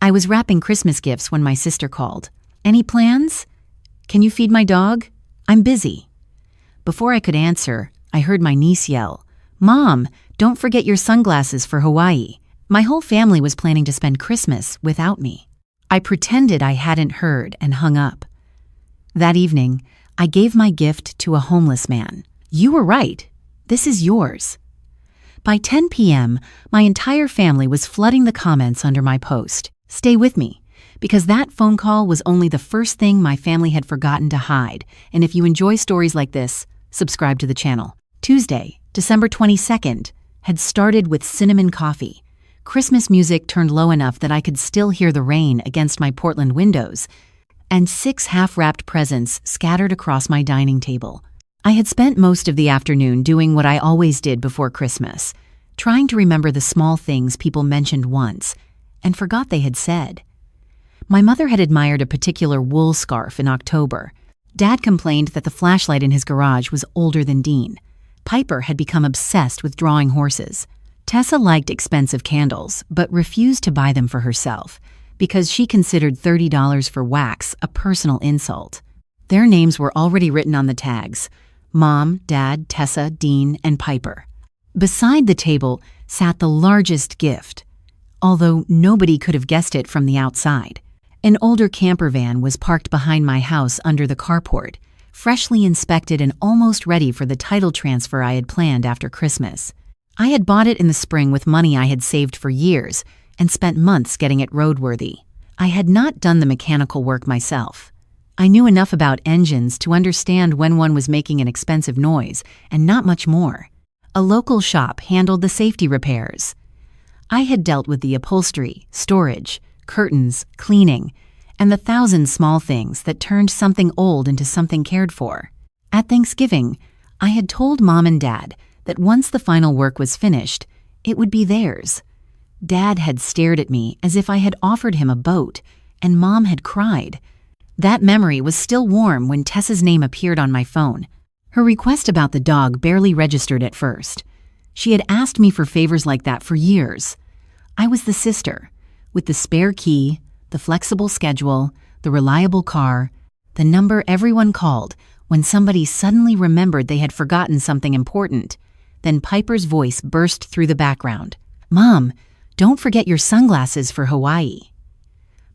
I was wrapping Christmas gifts when my sister called. Any plans? Can you feed my dog? I'm busy. Before I could answer, I heard my niece yell, Mom, don't forget your sunglasses for Hawaii. My whole family was planning to spend Christmas without me. I pretended I hadn't heard and hung up. That evening, I gave my gift to a homeless man. You were right. This is yours. By 10 p.m., my entire family was flooding the comments under my post. Stay with me, because that phone call was only the first thing my family had forgotten to hide. And if you enjoy stories like this, subscribe to the channel. Tuesday, December 22nd, had started with cinnamon coffee. Christmas music turned low enough that I could still hear the rain against my Portland windows, and 6 half-wrapped presents scattered across my dining table. I had spent most of the afternoon doing what I always did before Christmas, trying to remember the small things people mentioned once and forgot they had said. My mother had admired a particular wool scarf in October. Dad complained that the flashlight in his garage was older than Dean. Piper had become obsessed with drawing horses. Tessa liked expensive candles, but refused to buy them for herself because she considered $30 for wax a personal insult. Their names were already written on the tags: Mom, Dad, Tessa, Dean, and Piper. Beside the table sat the largest gift, although nobody could have guessed it from the outside. An older camper van was parked behind my house under the carport, freshly inspected and almost ready for the title transfer I had planned after Christmas. I had bought it in the spring with money I had saved for years and spent months getting it roadworthy. I had not done the mechanical work myself. I knew enough about engines to understand when one was making an expensive noise, and not much more. A local shop handled the safety repairs. I had dealt with the upholstery, storage, curtains, cleaning, and the 1,000 small things that turned something old into something cared for. At Thanksgiving, I had told Mom and Dad that once the final work was finished, it would be theirs. Dad had stared at me as if I had offered him a boat, and Mom had cried. That memory was still warm when Tessa's name appeared on my phone. Her request about the dog barely registered at first. She had asked me for favors like that for years. I was the sister, with the spare key, the flexible schedule, the reliable car, the number everyone called when somebody suddenly remembered they had forgotten something important. Then Piper's voice burst through the background. Mom, don't forget your sunglasses for Hawaii.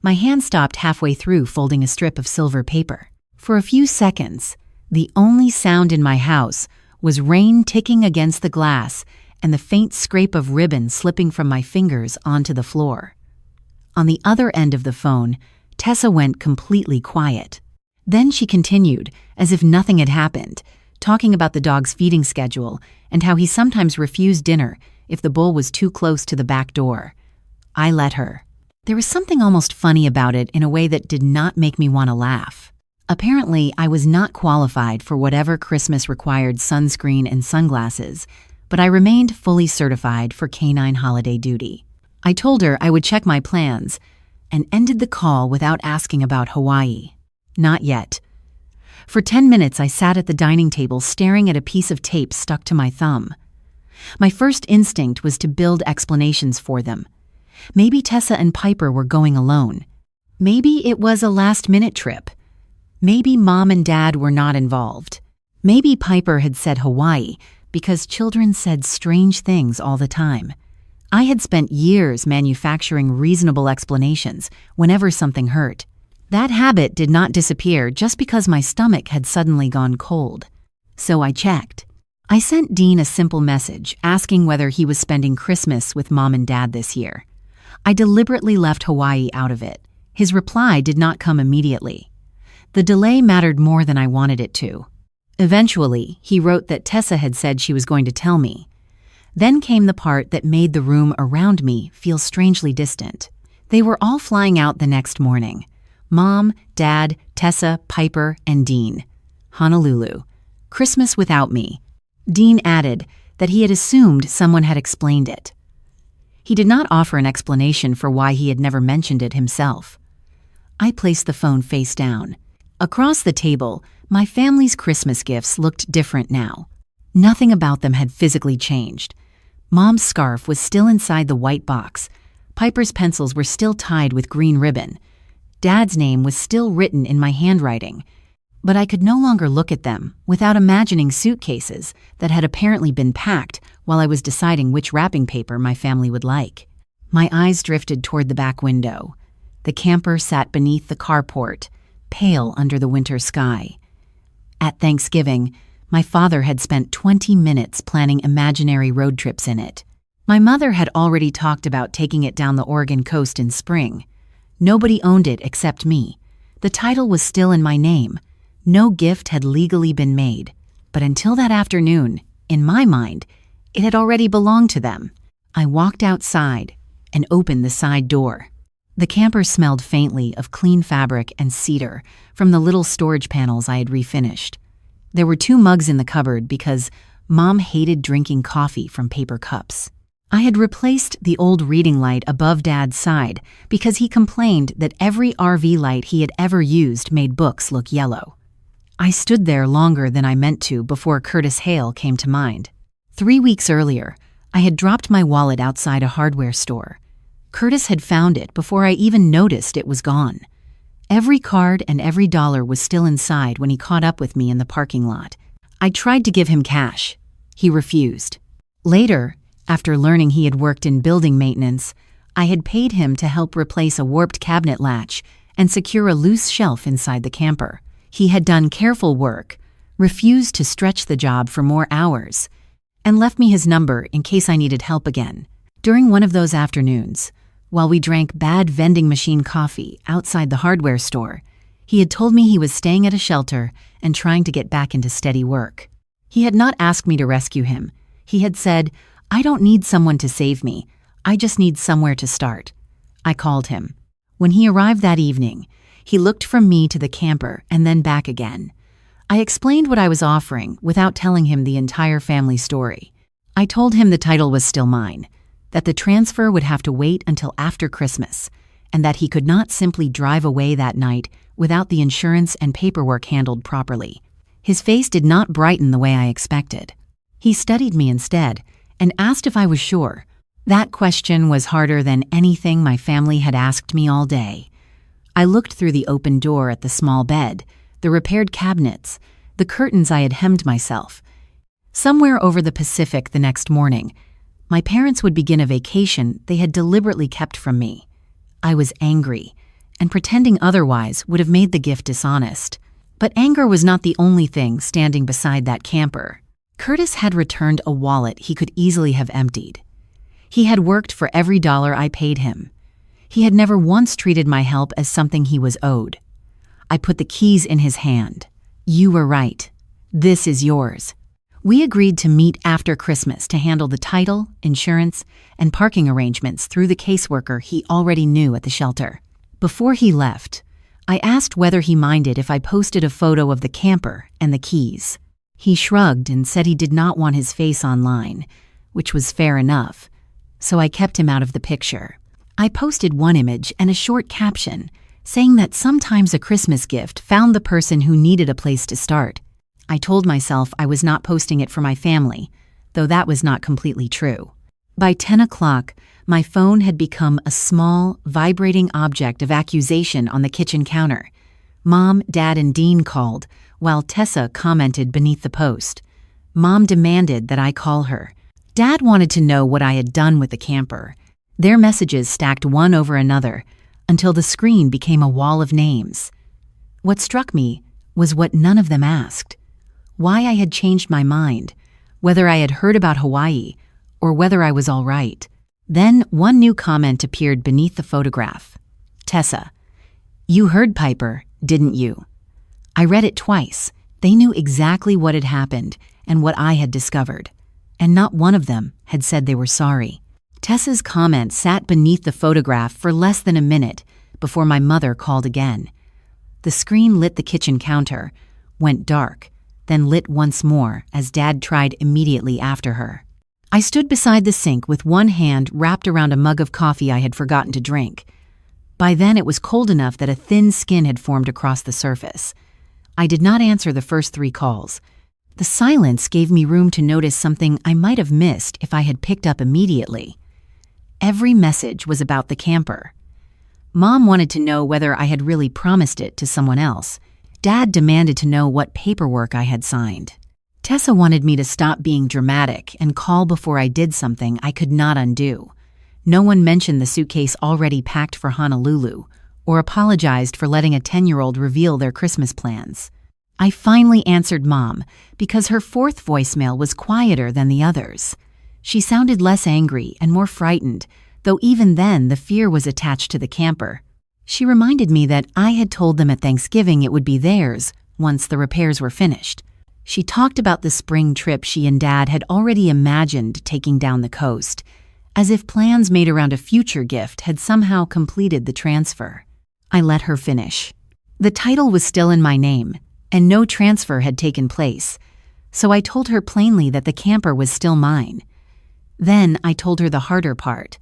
My hand stopped halfway through folding a strip of silver paper. For a few seconds, the only sound in my house was rain ticking against the glass and the faint scrape of ribbon slipping from my fingers onto the floor. On the other end of the phone, Tessa went completely quiet. Then she continued, as if nothing had happened, talking about the dog's feeding schedule and how he sometimes refused dinner if the bowl was too close to the back door. I let her. There was something almost funny about it in a way that did not make me want to laugh. Apparently, I was not qualified for whatever Christmas required sunscreen and sunglasses, but I remained fully certified for canine holiday duty. I told her I would check my plans and ended the call without asking about Hawaii. Not yet. For 10 minutes, I sat at the dining table staring at a piece of tape stuck to my thumb. My first instinct was to build explanations for them. Maybe Tessa and Piper were going alone. Maybe it was a last-minute trip. Maybe Mom and Dad were not involved. Maybe Piper had said Hawaii because children said strange things all the time. I had spent years manufacturing reasonable explanations whenever something hurt. That habit did not disappear just because my stomach had suddenly gone cold. So I checked. I sent Dean a simple message asking whether he was spending Christmas with Mom and Dad this year. I deliberately left Hawaii out of it. His reply did not come immediately. The delay mattered more than I wanted it to. Eventually, he wrote that Tessa had said she was going to tell me. Then came the part that made the room around me feel strangely distant. They were all flying out the next morning. Mom, Dad, Tessa, Piper, and Dean. Honolulu. Christmas without me. Dean added that he had assumed someone had explained it. He did not offer an explanation for why he had never mentioned it himself. I placed the phone face down. Across the table, my family's Christmas gifts looked different now. Nothing about them had physically changed. Mom's scarf was still inside the white box, Piper's pencils were still tied with green ribbon. Dad's name was still written in my handwriting, but I could no longer look at them without imagining suitcases that had apparently been packed while I was deciding which wrapping paper my family would like. My eyes drifted toward the back window. The camper sat beneath the carport, pale under the winter sky. At Thanksgiving, my father had spent 20 minutes planning imaginary road trips in it. My mother had already talked about taking it down the Oregon coast in spring. Nobody owned it except me. The title was still in my name. No gift had legally been made. But until that afternoon, in my mind, it had already belonged to them. I walked outside and opened the side door. The camper smelled faintly of clean fabric and cedar from the little storage panels I had refinished. There were 2 mugs in the cupboard because Mom hated drinking coffee from paper cups. I had replaced the old reading light above Dad's side because he complained that every RV light he had ever used made books look yellow. I stood there longer than I meant to before Curtis Hale came to mind. 3 weeks earlier, I had dropped my wallet outside a hardware store. Curtis had found it before I even noticed it was gone. Every card and every dollar was still inside when he caught up with me in the parking lot. I tried to give him cash. He refused. Later, after learning he had worked in building maintenance, I had paid him to help replace a warped cabinet latch and secure a loose shelf inside the camper. He had done careful work, refused to stretch the job for more hours, and left me his number in case I needed help again. During one of those afternoons, while we drank bad vending machine coffee outside the hardware store, he had told me he was staying at a shelter and trying to get back into steady work. He had not asked me to rescue him. He had said, "I don't need someone to save me. I just need somewhere to start." I called him. When he arrived that evening, he looked from me to the camper and then back again. I explained what I was offering without telling him the entire family story. I told him the title was still mine, that the transfer would have to wait until after Christmas, and that he could not simply drive away that night without the insurance and paperwork handled properly. His face did not brighten the way I expected. He studied me instead and asked if I was sure. That question was harder than anything my family had asked me all day. I looked through the open door at the small bed, the repaired cabinets, the curtains I had hemmed myself. Somewhere over the Pacific the next morning, my parents would begin a vacation they had deliberately kept from me. I was angry, and pretending otherwise would have made the gift dishonest. But anger was not the only thing standing beside that camper. Curtis had returned a wallet he could easily have emptied. He had worked for every dollar I paid him. He had never once treated my help as something he was owed. I put the keys in his hand. "You were right. This is yours." We agreed to meet after Christmas to handle the title, insurance, and parking arrangements through the caseworker he already knew at the shelter. Before he left, I asked whether he minded if I posted a photo of the camper and the keys. He shrugged and said he did not want his face online, which was fair enough, so I kept him out of the picture. I posted one image and a short caption saying that sometimes a Christmas gift found the person who needed a place to start. I told myself I was not posting it for my family, though that was not completely true. By 10 o'clock, my phone had become a small, vibrating object of accusation on the kitchen counter. Mom, Dad, and Dean called, while Tessa commented beneath the post. Mom demanded that I call her. Dad wanted to know what I had done with the camper. Their messages stacked one over another until the screen became a wall of names. What struck me was what none of them asked. Why I had changed my mind, whether I had heard about Hawaii, or whether I was all right. Then one new comment appeared beneath the photograph. Tessa, "You heard Piper, didn't you?" I read it twice. They knew exactly what had happened and what I had discovered, and not one of them had said they were sorry. Tessa's comment sat beneath the photograph for less than a minute before my mother called again. The screen lit the kitchen counter, went dark, then lit once more as Dad tried immediately after her. I stood beside the sink with one hand wrapped around a mug of coffee I had forgotten to drink. By then it was cold enough that a thin skin had formed across the surface. I did not answer the first 3 calls. The silence gave me room to notice something I might have missed if I had picked up immediately. Every message was about the camper. Mom wanted to know whether I had really promised it to someone else. Dad demanded to know what paperwork I had signed. Tessa wanted me to stop being dramatic and call before I did something I could not undo. No one mentioned the suitcase already packed for Honolulu, or apologized for letting a 10-year-old reveal their Christmas plans. I finally answered Mom because her fourth voicemail was quieter than the others. She sounded less angry and more frightened, though even then the fear was attached to the camper. She reminded me that I had told them at Thanksgiving it would be theirs once the repairs were finished. She talked about the spring trip she and Dad had already imagined taking down the coast, as if plans made around a future gift had somehow completed the transfer. I let her finish. The title was still in my name, and no transfer had taken place, so I told her plainly that the camper was still mine. Then I told her the harder part.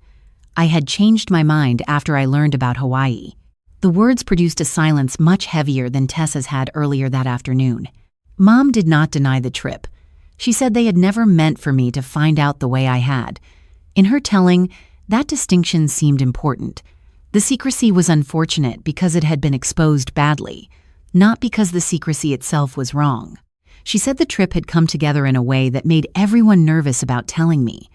I had changed my mind after I learned about Hawaii. The words produced a silence much heavier than Tessa's had earlier that afternoon. Mom did not deny the trip. She said they had never meant for me to find out the way I had. In her telling, that distinction seemed important. The secrecy was unfortunate because it had been exposed badly, not because the secrecy itself was wrong. She said the trip had come together in a way that made everyone nervous about telling me,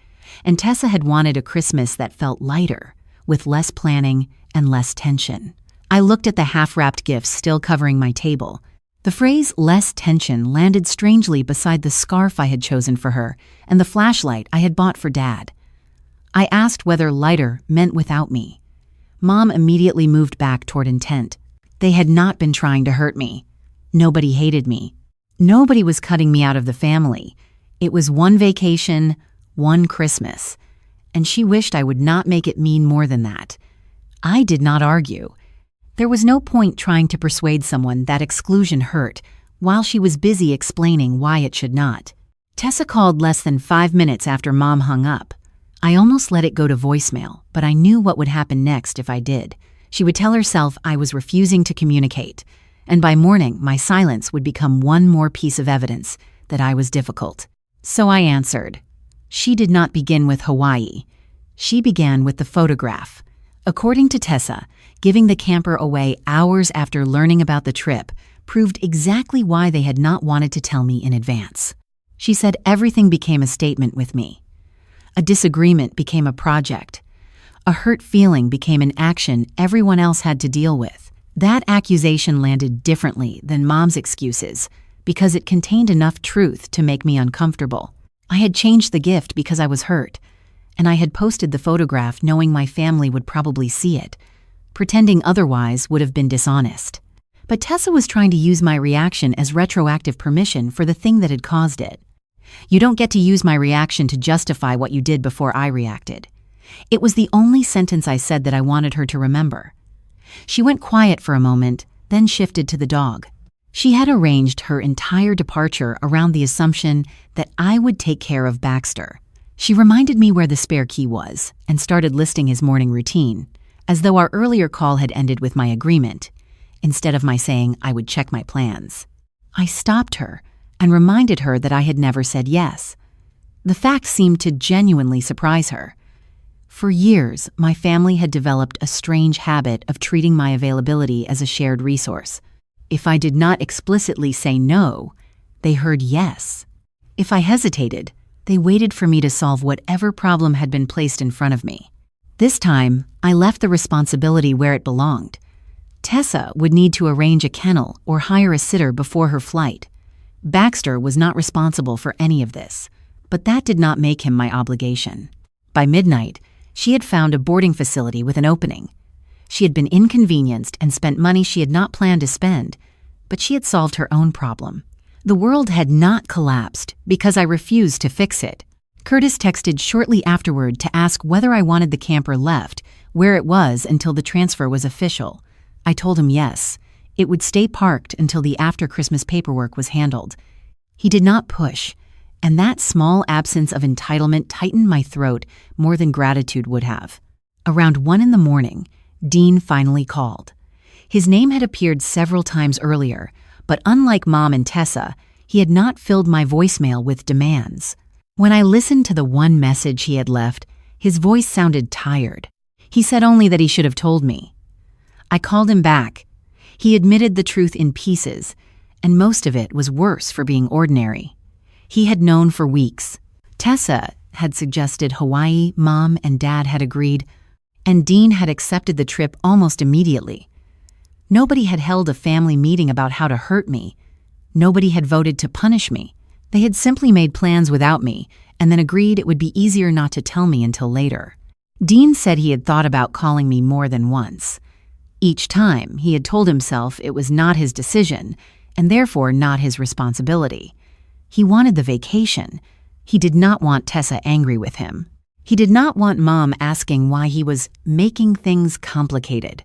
and Tessa had wanted a Christmas that felt lighter, with less planning and less tension. I looked at the half-wrapped gifts still covering my table. The phrase "less tension" landed strangely beside the scarf I had chosen for her and the flashlight I had bought for Dad. I asked whether lighter meant without me. Mom immediately moved back toward intent. They had not been trying to hurt me. Nobody hated me. Nobody was cutting me out of the family. It was one vacation, one Christmas, and she wished I would not make it mean more than that. I did not argue. There was no point trying to persuade someone that exclusion hurt while she was busy explaining why it should not. Tessa called less than 5 minutes after Mom hung up. I almost let it go to voicemail, but I knew what would happen next if I did. She would tell herself I was refusing to communicate, and by morning my silence would become one more piece of evidence that I was difficult. So I answered. She did not begin with Hawaii. She began with the photograph. According to Tessa, giving the camper away hours after learning about the trip proved exactly why they had not wanted to tell me in advance. She said everything became a statement with me. A disagreement became a project. A hurt feeling became an action everyone else had to deal with. That accusation landed differently than Mom's excuses because it contained enough truth to make me uncomfortable. I had changed the gift because I was hurt, and I had posted the photograph knowing my family would probably see it. Pretending otherwise would have been dishonest. But Tessa was trying to use my reaction as retroactive permission for the thing that had caused it. You don't get to use my reaction to justify what you did before I reacted. It was the only sentence I said that I wanted her to remember. She went quiet for a moment, then shifted to the dog. She had arranged her entire departure around the assumption that I would take care of Baxter. She reminded me where the spare key was and started listing his morning routine, as though our earlier call had ended with my agreement, instead of my saying I would check my plans. I stopped her and reminded her that I had never said yes. The fact seemed to genuinely surprise her. For years, my family had developed a strange habit of treating my availability as a shared resource. If I did not explicitly say no, they heard yes. If I hesitated, they waited for me to solve whatever problem had been placed in front of me. This time, I left the responsibility where it belonged. Tessa would need to arrange a kennel or hire a sitter before her flight. Baxter was not responsible for any of this, but that did not make him my obligation. By midnight, she had found a boarding facility with an opening. She had been inconvenienced and spent money she had not planned to spend, but she had solved her own problem. The world had not collapsed because I refused to fix it. Curtis texted shortly afterward to ask whether I wanted the camper left, where it was until the transfer was official. I told him yes. It would stay parked until the after-Christmas paperwork was handled. He did not push, and that small absence of entitlement tightened my throat more than gratitude would have. Around 1 a.m, Dean finally called. His name had appeared several times earlier, but unlike Mom and Tessa, he had not filled my voicemail with demands. When I listened to the one message he had left, His voice sounded tired. He said only that he should have told me. I called him back. He admitted the truth in pieces, and most of it was worse for being ordinary. He had known for weeks. Tessa had suggested Hawaii, Mom and Dad had agreed, and Dean had accepted the trip almost immediately. Nobody had held a family meeting about how to hurt me. Nobody had voted to punish me. They had simply made plans without me, and then agreed it would be easier not to tell me until later. Dean said he had thought about calling me more than once. Each time, he had told himself it was not his decision, and therefore not his responsibility. He wanted the vacation. He did not want Tessa angry with him. He did not want Mom asking why he was making things complicated.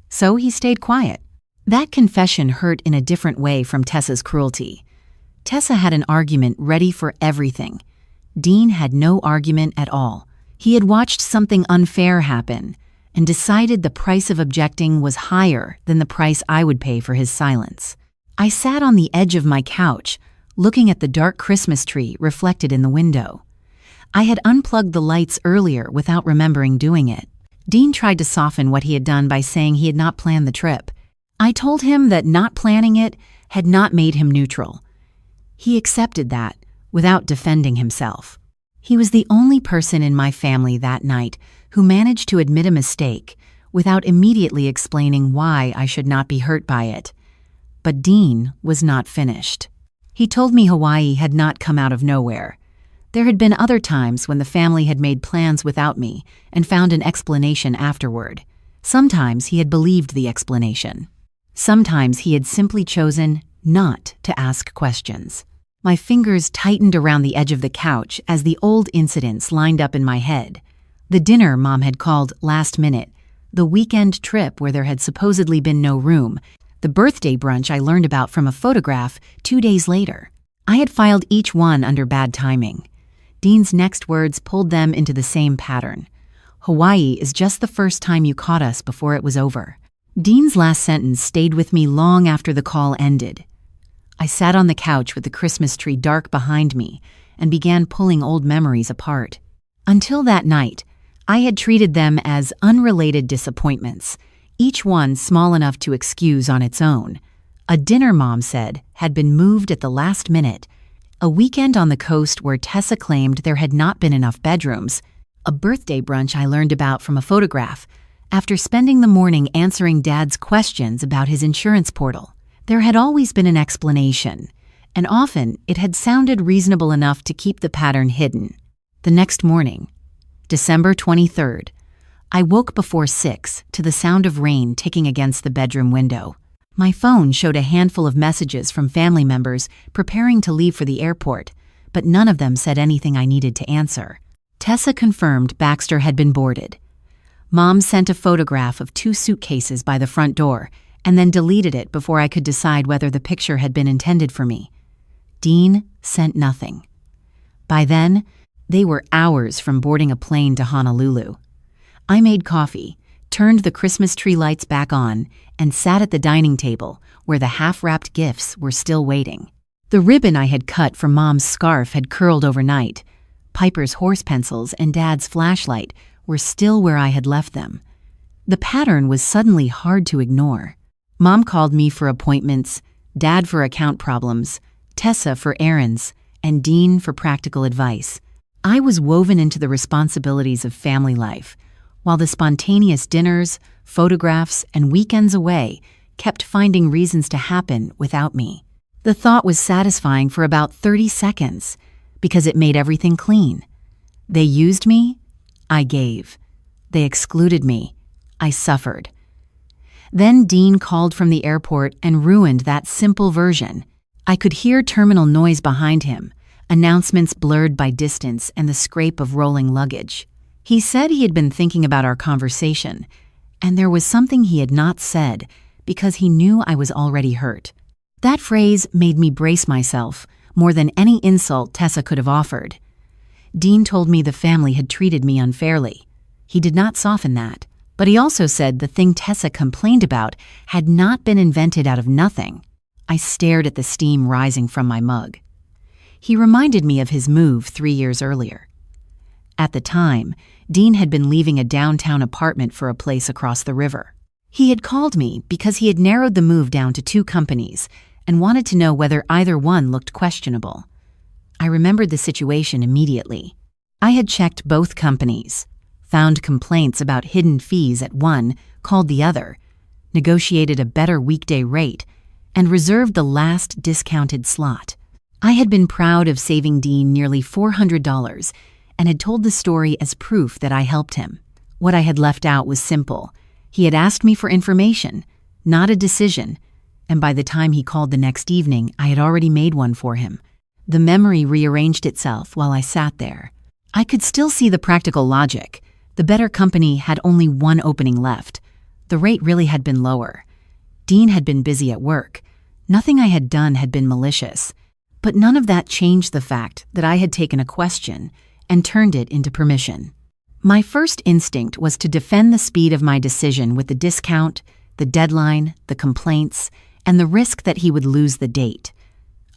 So he stayed quiet. That confession hurt in a different way from Tessa's cruelty. Tessa had an argument ready for everything. Dean had no argument at all. He had watched something unfair happen and decided the price of objecting was higher than the price I would pay for his silence. I sat on the edge of my couch, looking at the dark Christmas tree reflected in the window. I had unplugged the lights earlier without remembering doing it. Dean tried to soften what he had done by saying he had not planned the trip. I told him that not planning it had not made him neutral. He accepted that without defending himself. He was the only person in my family that night who managed to admit a mistake without immediately explaining why I should not be hurt by it. But Dean was not finished. He told me Hawaii had not come out of nowhere. There had been other times when the family had made plans without me and found an explanation afterward. Sometimes he had believed the explanation. Sometimes he had simply chosen not to ask questions. My fingers tightened around the edge of the couch as the old incidents lined up in my head. The dinner Mom had called last minute, the weekend trip where there had supposedly been no room, the birthday brunch I learned about from a photograph 2 days later. I had filed each one under bad timing. Dean's next words pulled them into the same pattern. Hawaii is just the first time you caught us before it was over. Dean's last sentence stayed with me long after the call ended. I sat on the couch with the Christmas tree dark behind me and began pulling old memories apart. Until that night, I had treated them as unrelated disappointments, each one small enough to excuse on its own. A dinner Mom said had been moved at the last minute, a weekend on the coast where Tessa claimed there had not been enough bedrooms, a birthday brunch I learned about from a photograph after spending the morning answering Dad's questions about his insurance portal. There had always been an explanation, and often it had sounded reasonable enough to keep the pattern hidden. The next morning, December 23rd, I woke before 6 to the sound of rain ticking against the bedroom window. My phone showed a handful of messages from family members preparing to leave for the airport, but none of them said anything I needed to answer. Tessa confirmed Baxter had been boarded. Mom sent a photograph of 2 suitcases by the front door and then deleted it before I could decide whether the picture had been intended for me. Dean sent nothing. By then, they were hours from boarding a plane to Honolulu. I made coffee, turned the Christmas tree lights back on, and sat at the dining table where the half-wrapped gifts were still waiting. The ribbon I had cut from Mom's scarf had curled overnight. Piper's horse pencils and Dad's flashlight were still where I had left them. The pattern was suddenly hard to ignore. Mom called me for appointments, Dad for account problems, Tessa for errands, and Dean for practical advice. I was woven into the responsibilities of family life, while the spontaneous dinners, photographs, and weekends away kept finding reasons to happen without me. The thought was satisfying for about 30 seconds because it made everything clean. They used me, I gave. They excluded me, I suffered. Then Dean called from the airport and ruined that simple version. I could hear terminal noise behind him, announcements blurred by distance and the scrape of rolling luggage. He said he had been thinking about our conversation, and there was something he had not said because he knew I was already hurt. That phrase made me brace myself more than any insult Tessa could have offered. Dean told me the family had treated me unfairly. He did not soften that, but he also said the thing Tessa complained about had not been invented out of nothing. I stared at the steam rising from my mug. He reminded me of his move 3 years earlier. At the time, Dean had been leaving a downtown apartment for a place across the river. He had called me because he had narrowed the move down to 2 companies and wanted to know whether either one looked questionable. I remembered the situation immediately. I had checked both companies, found complaints about hidden fees at one, called the other, negotiated a better weekday rate, and reserved the last discounted slot. I had been proud of saving Dean nearly $400 and had told the story as proof that I helped him. What I had left out was simple. He had asked me for information, not a decision, and by the time he called the next evening, I had already made one for him. The memory rearranged itself while I sat there. I could still see the practical logic. The better company had only one opening left. The rate really had been lower. Dean had been busy at work. Nothing I had done had been malicious. But none of that changed the fact that I had taken a question and turned it into permission. My first instinct was to defend the speed of my decision with the discount, the deadline, the complaints, and the risk that he would lose the date.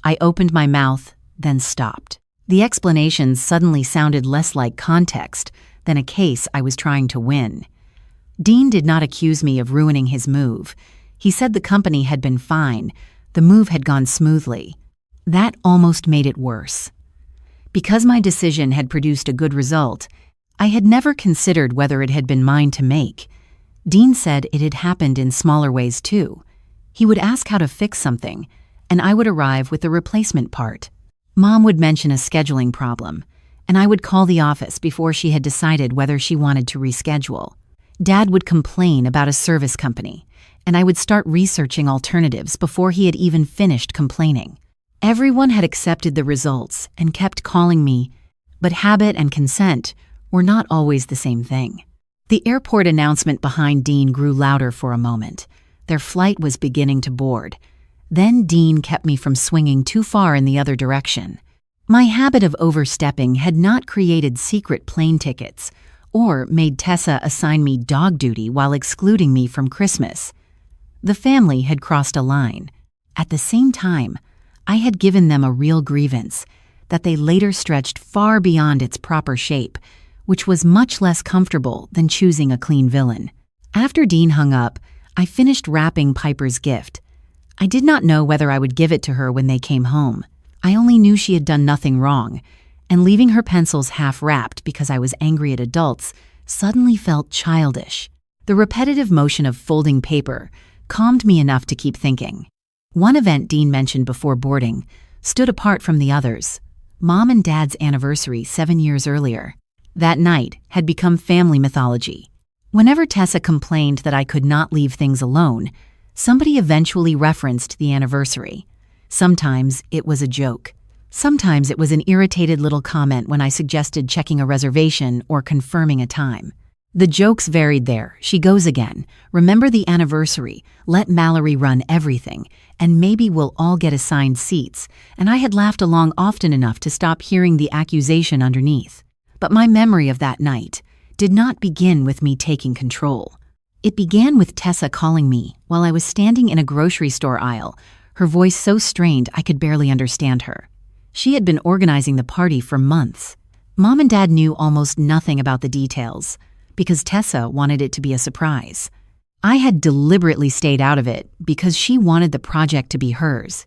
I opened my mouth, then stopped. The explanations suddenly sounded less like context than a case I was trying to win. Dean did not accuse me of ruining his move. He said the company had been fine. The move had gone smoothly. That almost made it worse. Because my decision had produced a good result, I had never considered whether it had been mine to make. Dean said it had happened in smaller ways too. He would ask how to fix something, and I would arrive with the replacement part. Mom would mention a scheduling problem, and I would call the office before she had decided whether she wanted to reschedule. Dad would complain about a service company, and I would start researching alternatives before he had even finished complaining. Everyone had accepted the results and kept calling me, but habit and consent were not always the same thing. The airport announcement behind Dean grew louder for a moment. Their flight was beginning to board. Then Dean kept me from swinging too far in the other direction. My habit of overstepping had not created secret plane tickets or made Tessa assign me dog duty while excluding me from Christmas. The family had crossed a line. At the same time, I had given them a real grievance that they later stretched far beyond its proper shape, which was much less comfortable than choosing a clean villain. After Dean hung up, I finished wrapping Piper's gift. I did not know whether I would give it to her when they came home. I only knew she had done nothing wrong, and leaving her pencils half-wrapped because I was angry at adults suddenly felt childish. The repetitive motion of folding paper calmed me enough to keep thinking. One event Dean mentioned before boarding stood apart from the others. Mom and Dad's anniversary 7 years earlier. That night had become family mythology. Whenever Tessa complained that I could not leave things alone, somebody eventually referenced the anniversary. Sometimes it was a joke. Sometimes it was an irritated little comment when I suggested checking a reservation or confirming a time. The jokes varied there. She goes again. Remember the anniversary. Let Mallory run everything, and maybe we'll all get assigned seats. And I had laughed along often enough to stop hearing the accusation underneath. But my memory of that night did not begin with me taking control. It began with Tessa calling me while I was standing in a grocery store aisle, her voice so strained I could barely understand her. She had been organizing the party for months. Mom and Dad knew almost nothing about the details, because Tessa wanted it to be a surprise. I had deliberately stayed out of it because she wanted the project to be hers.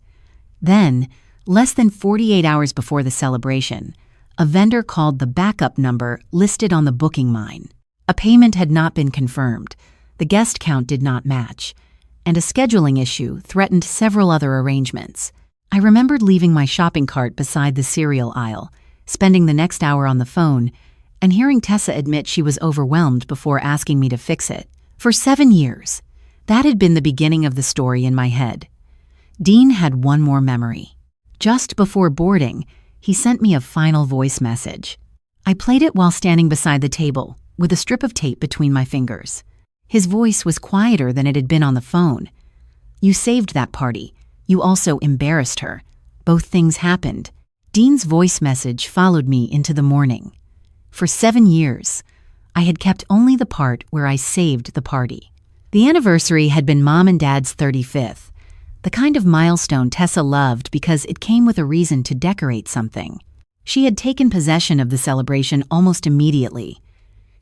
Then, less than 48 hours before the celebration, a vendor called the backup number listed on the booking mine. A payment had not been confirmed, the guest count did not match, and a scheduling issue threatened several other arrangements. I remembered leaving my shopping cart beside the cereal aisle, spending the next hour on the phone, and hearing Tessa admit she was overwhelmed before asking me to fix it. For 7 years, that had been the beginning of the story in my head. Dean had one more memory. Just before boarding, he sent me a final voice message. I played it while standing beside the table, with a strip of tape between my fingers. His voice was quieter than it had been on the phone. "You saved that party. You also embarrassed her. Both things happened." Dean's voice message followed me into the morning. For 7 years, I had kept only the part where I saved the party. The anniversary had been Mom and Dad's 35th, the kind of milestone Tessa loved because it came with a reason to decorate something. She had taken possession of the celebration almost immediately.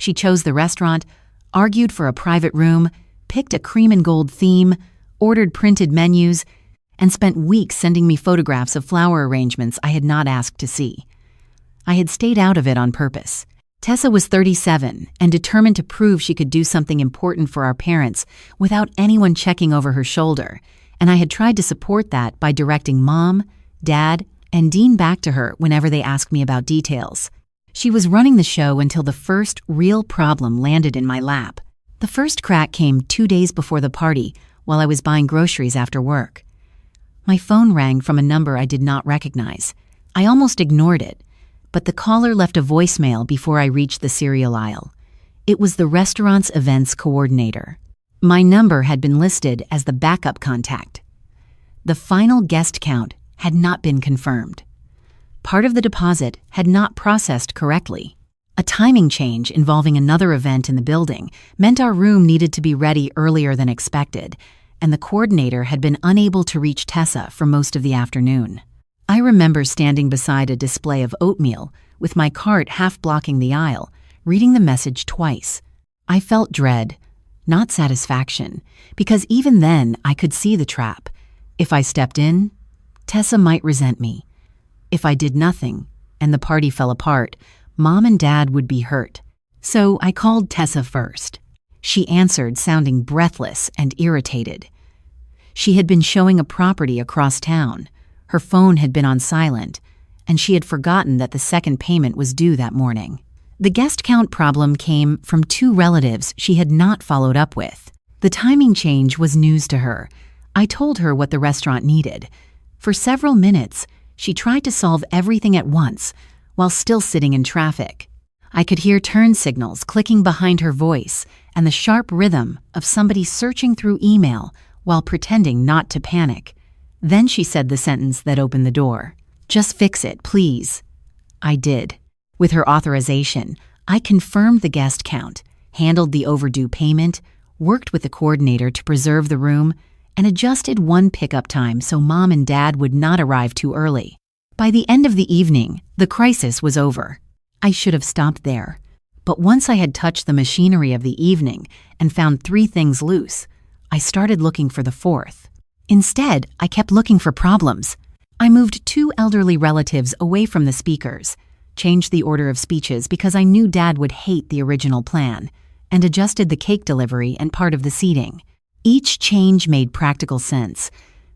She chose the restaurant, argued for a private room, picked a cream and gold theme, ordered printed menus, and spent weeks sending me photographs of flower arrangements I had not asked to see. I had stayed out of it on purpose. Tessa was 37 and determined to prove she could do something important for our parents without anyone checking over her shoulder, and I had tried to support that by directing Mom, Dad, and Dean back to her whenever they asked me about details. She was running the show until the first real problem landed in my lap. The first crack came 2 days before the party while I was buying groceries after work. My phone rang from a number I did not recognize. I almost ignored it, but the caller left a voicemail before I reached the cereal aisle. It was the restaurant's events coordinator. My number had been listed as the backup contact. The final guest count had not been confirmed. Part of the deposit had not processed correctly. A timing change involving another event in the building meant our room needed to be ready earlier than expected, and the coordinator had been unable to reach Tessa for most of the afternoon. I remember standing beside a display of oatmeal, with my cart half blocking the aisle, reading the message twice. I felt dread, not satisfaction, because even then I could see the trap. If I stepped in, Tessa might resent me. If I did nothing, and the party fell apart, Mom and Dad would be hurt. So I called Tessa first. She answered, sounding breathless and irritated. She had been showing a property across town. Her phone had been on silent, and she had forgotten that the second payment was due that morning. The guest count problem came from 2 relatives she had not followed up with. The timing change was news to her. I told her what the restaurant needed. For several minutes, she tried to solve everything at once while still sitting in traffic. I could hear turn signals clicking behind her voice and the sharp rhythm of somebody searching through email while pretending not to panic. Then she said the sentence that opened the door. "Just fix it, please." I did. With her authorization, I confirmed the guest count, handled the overdue payment, worked with the coordinator to preserve the room, and adjusted one pickup time so Mom and Dad would not arrive too early. By the end of the evening, the crisis was over. I should have stopped there. But once I had touched the machinery of the evening and found 3 things loose, I started looking for the 4th. Instead, I kept looking for problems. I moved 2 elderly relatives away from the speakers, changed the order of speeches because I knew Dad would hate the original plan, and adjusted the cake delivery and part of the seating. Each change made practical sense,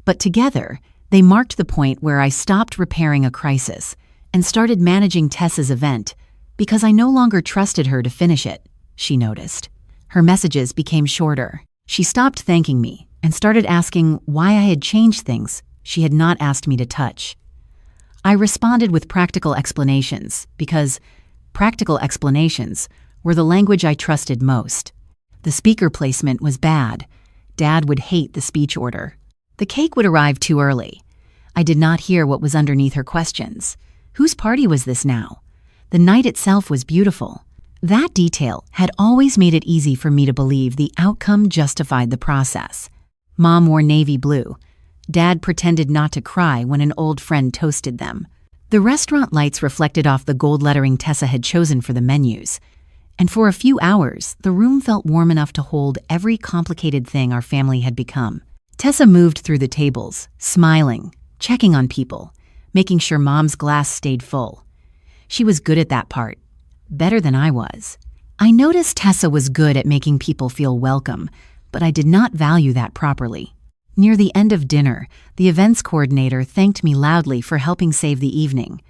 but together, they marked the point where I stopped repairing a crisis and started managing Tessa's event because I no longer trusted her to finish it, she noticed. Her messages became shorter. She stopped thanking me and started asking why I had changed things she had not asked me to touch. I responded with practical explanations because practical explanations were the language I trusted most. The speaker placement was bad. Dad would hate the speech order. The cake would arrive too early. I did not hear what was underneath her questions. Whose party was this now? The night itself was beautiful. That detail had always made it easy for me to believe the outcome justified the process. Mom wore navy blue. Dad pretended not to cry when an old friend toasted them. The restaurant lights reflected off the gold lettering Tessa had chosen for the menus. And for a few hours, the room felt warm enough to hold every complicated thing our family had become. Tessa moved through the tables, smiling, checking on people, making sure Mom's glass stayed full. She was good at that part, better than I was. I noticed Tessa was good at making people feel welcome, but I did not value that properly. Near the end of dinner, the events coordinator thanked me loudly for helping save the evening.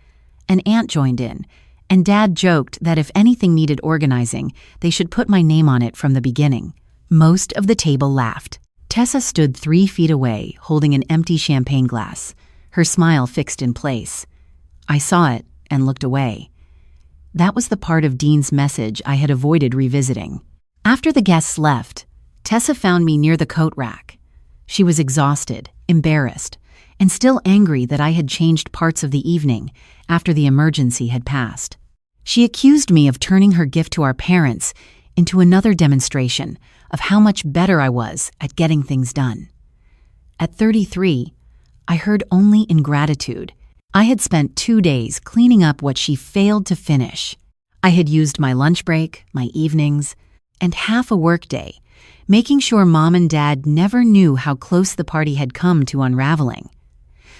An aunt joined in, and Dad joked that if anything needed organizing, they should put my name on it from the beginning. Most of the table laughed. Tessa stood 3 feet away, holding an empty champagne glass, her smile fixed in place. I saw it and looked away. That was the part of Dean's message I had avoided revisiting. After the guests left, Tessa found me near the coat rack. She was exhausted, embarrassed, and still angry that I had changed parts of the evening after the emergency had passed. She accused me of turning her gift to our parents into another demonstration of how much better I was at getting things done. At 33, I heard only ingratitude. I had spent 2 days cleaning up what she failed to finish. I had used my lunch break, my evenings, and half a workday, making sure Mom and Dad never knew how close the party had come to unraveling.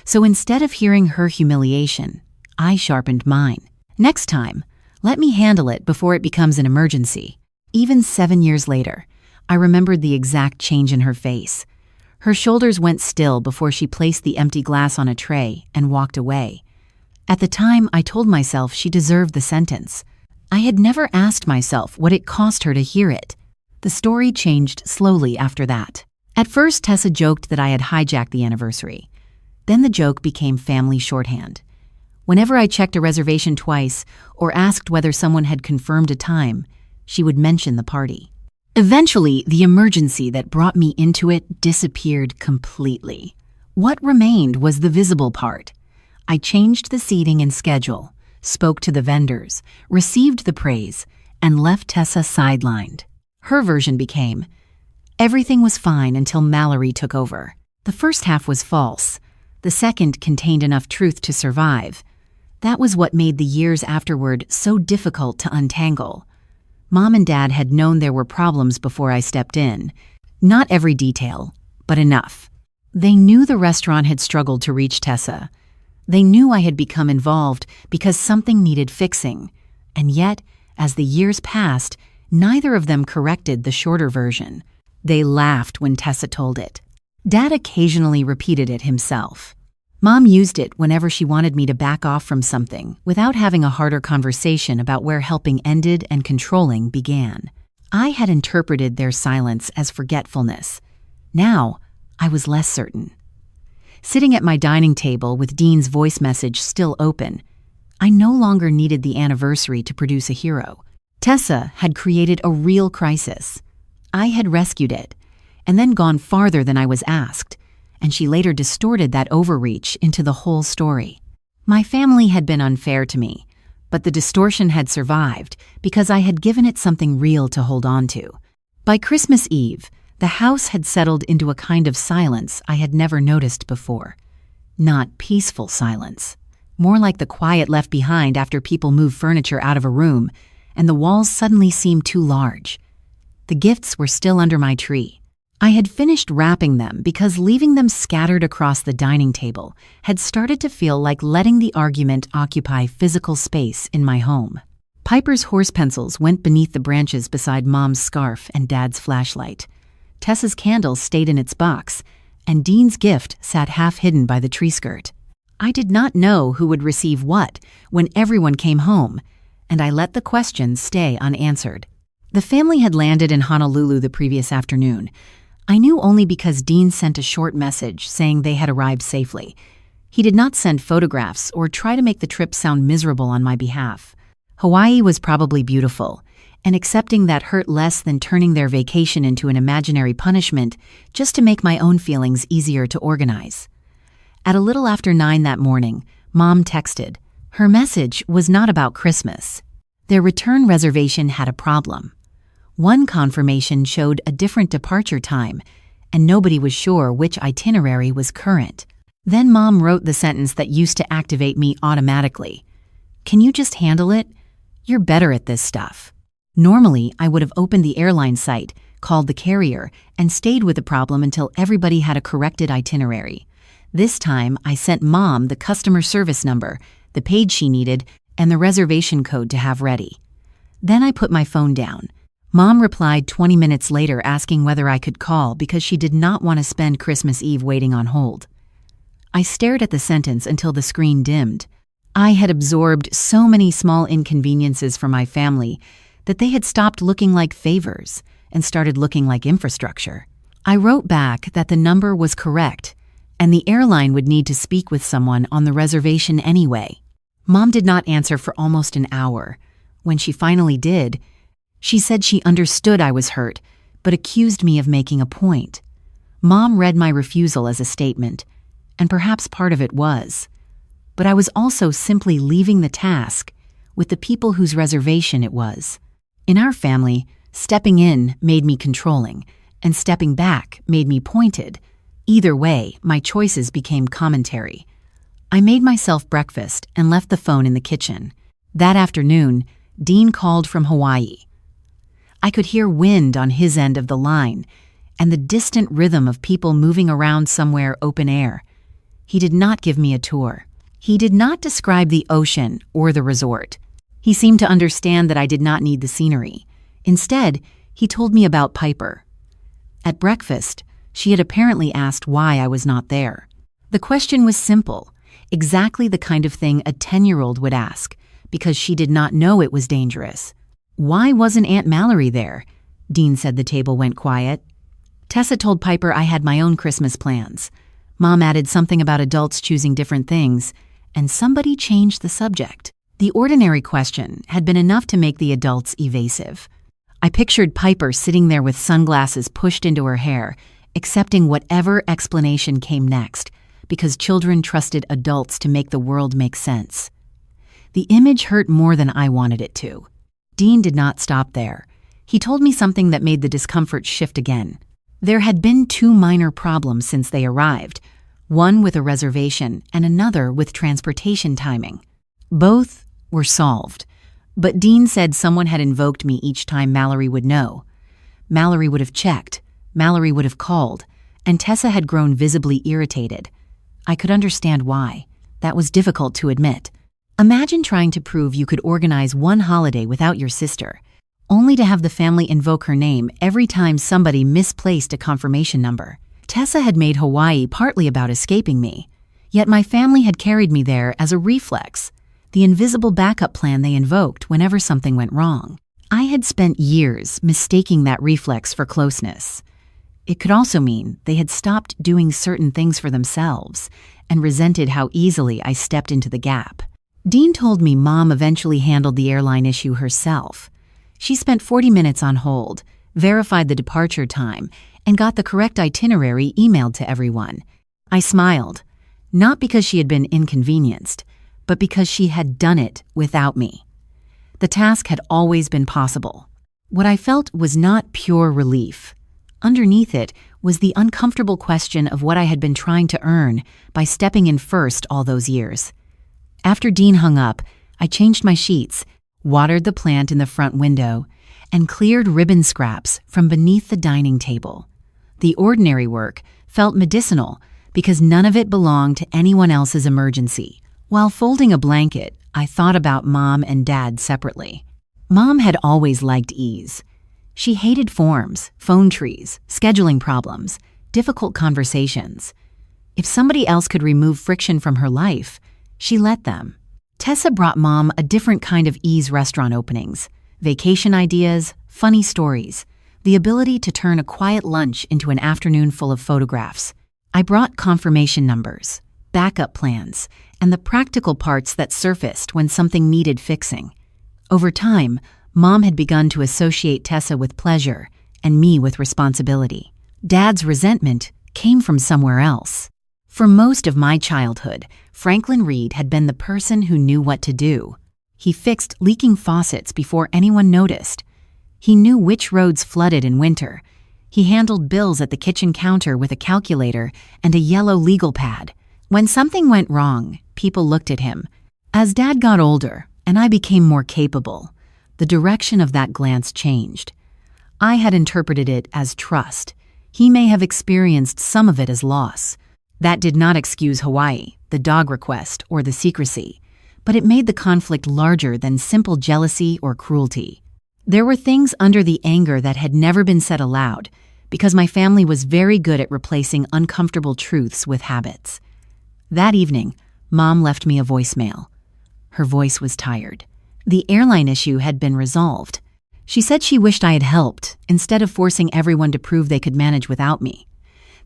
So instead of hearing her humiliation, I sharpened mine. Next time, let me handle it before it becomes an emergency. Even 7 years later, I remembered the exact change in her face. Her shoulders went still before she placed the empty glass on a tray and walked away. At the time, I told myself she deserved the sentence. I had never asked myself what it cost her to hear it. The story changed slowly after that. At first, Tessa joked that I had hijacked the anniversary. Then the joke became family shorthand. Whenever I checked a reservation twice or asked whether someone had confirmed a time, she would mention the party. Eventually, the emergency that brought me into it disappeared completely. What remained was the visible part. I changed the seating and schedule, spoke to the vendors, received the praise, and left Tessa sidelined. Her version became, everything was fine until Mallory took over. The first half was false. The second contained enough truth to survive. That was what made the years afterward so difficult to untangle. Mom and Dad had known there were problems before I stepped in. Not every detail, but enough. They knew the restaurant had struggled to reach Tessa. They knew I had become involved because something needed fixing. And yet, as the years passed, neither of them corrected the shorter version. They laughed when Tessa told it. Dad occasionally repeated it himself. Mom used it whenever she wanted me to back off from something without having a harder conversation about where helping ended and controlling began. I had interpreted their silence as forgetfulness. Now, I was less certain. Sitting at my dining table with Dean's voice message still open, I no longer needed the anniversary to produce a hero. Tessa had created a real crisis. I had rescued it, and then gone farther than I was asked, and she later distorted that overreach into the whole story. My family had been unfair to me, but the distortion had survived because I had given it something real to hold on to. By Christmas Eve, the house had settled into a kind of silence I had never noticed before. Not peaceful silence, more like the quiet left behind after people move furniture out of a room and the walls suddenly seemed too large. The gifts were still under my tree. I had finished wrapping them because leaving them scattered across the dining table had started to feel like letting the argument occupy physical space in my home. Piper's horse pencils went beneath the branches beside Mom's scarf and Dad's flashlight. Tessa's candle stayed in its box, and Dean's gift sat half hidden by the tree skirt. I did not know who would receive what when everyone came home, and I let the questions stay unanswered. The family had landed in Honolulu the previous afternoon. I knew only because Dean sent a short message saying they had arrived safely. He did not send photographs or try to make the trip sound miserable on my behalf. Hawaii was probably beautiful, and accepting that hurt less than turning their vacation into an imaginary punishment just to make my own feelings easier to organize. At a little after 9 that morning, Mom texted. Her message was not about Christmas. Their return reservation had a problem. One confirmation showed a different departure time, and nobody was sure which itinerary was current. Then Mom wrote the sentence that used to activate me automatically. Can you just handle it? You're better at this stuff. Normally, I would have opened the airline site, called the carrier, and stayed with the problem until everybody had a corrected itinerary. This time, I sent Mom the customer service number, the page she needed, and the reservation code to have ready. Then I put my phone down. Mom replied 20 minutes later asking whether I could call because she did not want to spend Christmas Eve waiting on hold. I stared at the sentence until the screen dimmed. I had absorbed so many small inconveniences for my family that they had stopped looking like favors and started looking like infrastructure. I wrote back that the number was correct and the airline would need to speak with someone on the reservation anyway. Mom did not answer for almost an hour. When she finally did, she said she understood I was hurt, but accused me of making a point. Mom read my refusal as a statement, and perhaps part of it was. But I was also simply leaving the task with the people whose reservation it was. In our family, stepping in made me controlling, and stepping back made me pointed. Either way, my choices became commentary. I made myself breakfast and left the phone in the kitchen. That afternoon, Dean called from Hawaii. I could hear wind on his end of the line and the distant rhythm of people moving around somewhere open air. He did not give me a tour. He did not describe the ocean or the resort. He seemed to understand that I did not need the scenery. Instead, he told me about Piper. At breakfast, she had apparently asked why I was not there. The question was simple, exactly the kind of thing a 10-year-old would ask, because she did not know it was dangerous. Why wasn't Aunt Mallory there? Dean said the table went quiet. Tessa told Piper I had my own Christmas plans. Mom added something about adults choosing different things, and somebody changed the subject. The ordinary question had been enough to make the adults evasive. I pictured Piper sitting there with sunglasses pushed into her hair, accepting whatever explanation came next, because children trusted adults to make the world make sense. The image hurt more than I wanted it to. Dean did not stop there. He told me something that made the discomfort shift again. There had been 2 minor problems since they arrived, one with a reservation and another with transportation timing. Both were solved, but Dean said someone had invoked me each time Mallory would know. Mallory would have checked, Mallory would have called, and Tessa had grown visibly irritated. I could understand why. That was difficult to admit. Imagine trying to prove you could organize one holiday without your sister, only to have the family invoke her name every time somebody misplaced a confirmation number. Tessa had made Hawaii partly about escaping me, yet my family had carried me there as a reflex, the invisible backup plan they invoked whenever something went wrong. I had spent years mistaking that reflex for closeness. It could also mean they had stopped doing certain things for themselves and resented how easily I stepped into the gap. Dean told me Mom eventually handled the airline issue herself. She spent 40 minutes on hold, verified the departure time, and got the correct itinerary emailed to everyone. I smiled, not because she had been inconvenienced, but because she had done it without me. The task had always been possible. What I felt was not pure relief. Underneath it was the uncomfortable question of what I had been trying to earn by stepping in first all those years. After Dean hung up, I changed my sheets, watered the plant in the front window, and cleared ribbon scraps from beneath the dining table. The ordinary work felt medicinal because none of it belonged to anyone else's emergency. While folding a blanket, I thought about Mom and Dad separately. Mom had always liked ease. She hated forms, phone trees, scheduling problems, difficult conversations. If somebody else could remove friction from her life, she let them. Tessa brought Mom a different kind of ease: restaurant openings, vacation ideas, funny stories, the ability to turn a quiet lunch into an afternoon full of photographs. I brought confirmation numbers, backup plans, and the practical parts that surfaced when something needed fixing. Over time, Mom had begun to associate Tessa with pleasure and me with responsibility. Dad's resentment came from somewhere else. For most of my childhood, Franklin Reed had been the person who knew what to do. He fixed leaking faucets before anyone noticed. He knew which roads flooded in winter. He handled bills at the kitchen counter with a calculator and a yellow legal pad. When something went wrong, people looked at him. As Dad got older and I became more capable, the direction of that glance changed. I had interpreted it as trust. He may have experienced some of it as loss. That did not excuse Hawaii, the dog request, or the secrecy, but it made the conflict larger than simple jealousy or cruelty. There were things under the anger that had never been said aloud, because my family was very good at replacing uncomfortable truths with habits. That evening, Mom left me a voicemail. Her voice was tired. The airline issue had been resolved. She said she wished I had helped, instead of forcing everyone to prove they could manage without me.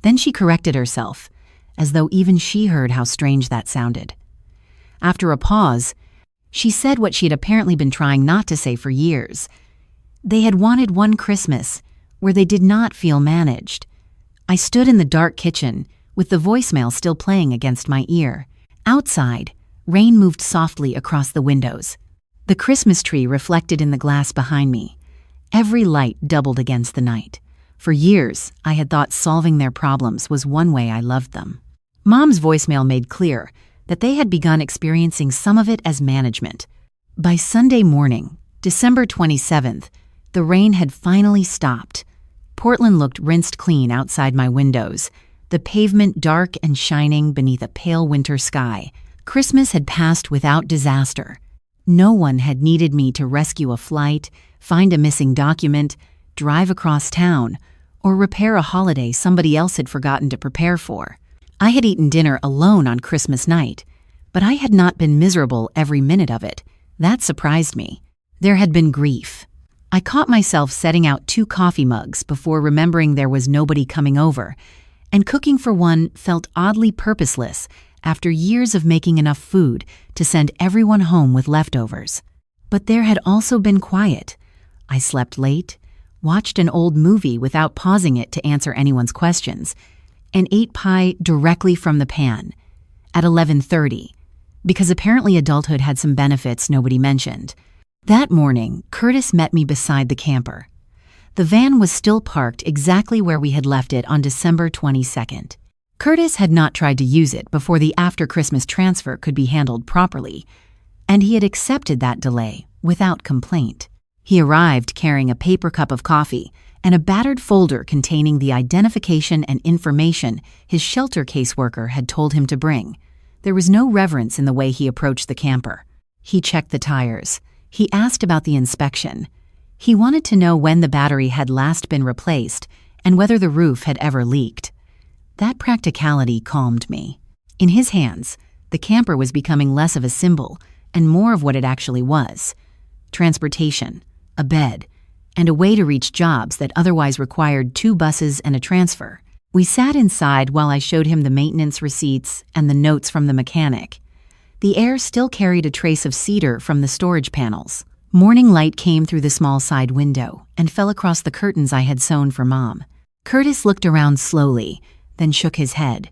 Then she corrected herself, as though even she heard how strange that sounded. After a pause, she said what she had apparently been trying not to say for years. They had wanted one Christmas where they did not feel managed. I stood in the dark kitchen, with the voicemail still playing against my ear. Outside, rain moved softly across the windows. The Christmas tree reflected in the glass behind me. Every light doubled against the night. For years, I had thought solving their problems was one way I loved them. Mom's voicemail made clear that they had begun experiencing some of it as management. By Sunday morning, December 27th. The rain had finally stopped. Portland looked rinsed clean outside my windows, the pavement dark and shining beneath a pale winter sky. Christmas had passed without disaster. No one had needed me to rescue a flight, find a missing document, drive across town, or repair a holiday somebody else had forgotten to prepare for. I had eaten dinner alone on Christmas night, but I had not been miserable every minute of it. That surprised me. There had been grief. I caught myself setting out 2 coffee mugs before remembering there was nobody coming over, and cooking for one felt oddly purposeless after years of making enough food to send everyone home with leftovers. But there had also been quiet. I slept late, watched an old movie without pausing it to answer anyone's questions, and ate pie directly from the pan at 11:30, because apparently adulthood had some benefits nobody mentioned. That morning, Curtis met me beside the camper. The van was still parked exactly where we had left it on December 22nd. Curtis had not tried to use it before the after-Christmas transfer could be handled properly, and he had accepted that delay without complaint. He arrived carrying a paper cup of coffee and a battered folder containing the identification and information his shelter caseworker had told him to bring. There was no reverence in the way he approached the camper. He checked the tires. He asked about the inspection. He wanted to know when the battery had last been replaced and whether the roof had ever leaked. That practicality calmed me. In his hands, the camper was becoming less of a symbol and more of what it actually was: transportation, a bed, and a way to reach jobs that otherwise required 2 buses and a transfer. We sat inside while I showed him the maintenance receipts and the notes from the mechanic. The air still carried a trace of cedar from the storage panels. Morning light came through the small side window and fell across the curtains I had sewn for Mom. Curtis looked around slowly, then shook his head.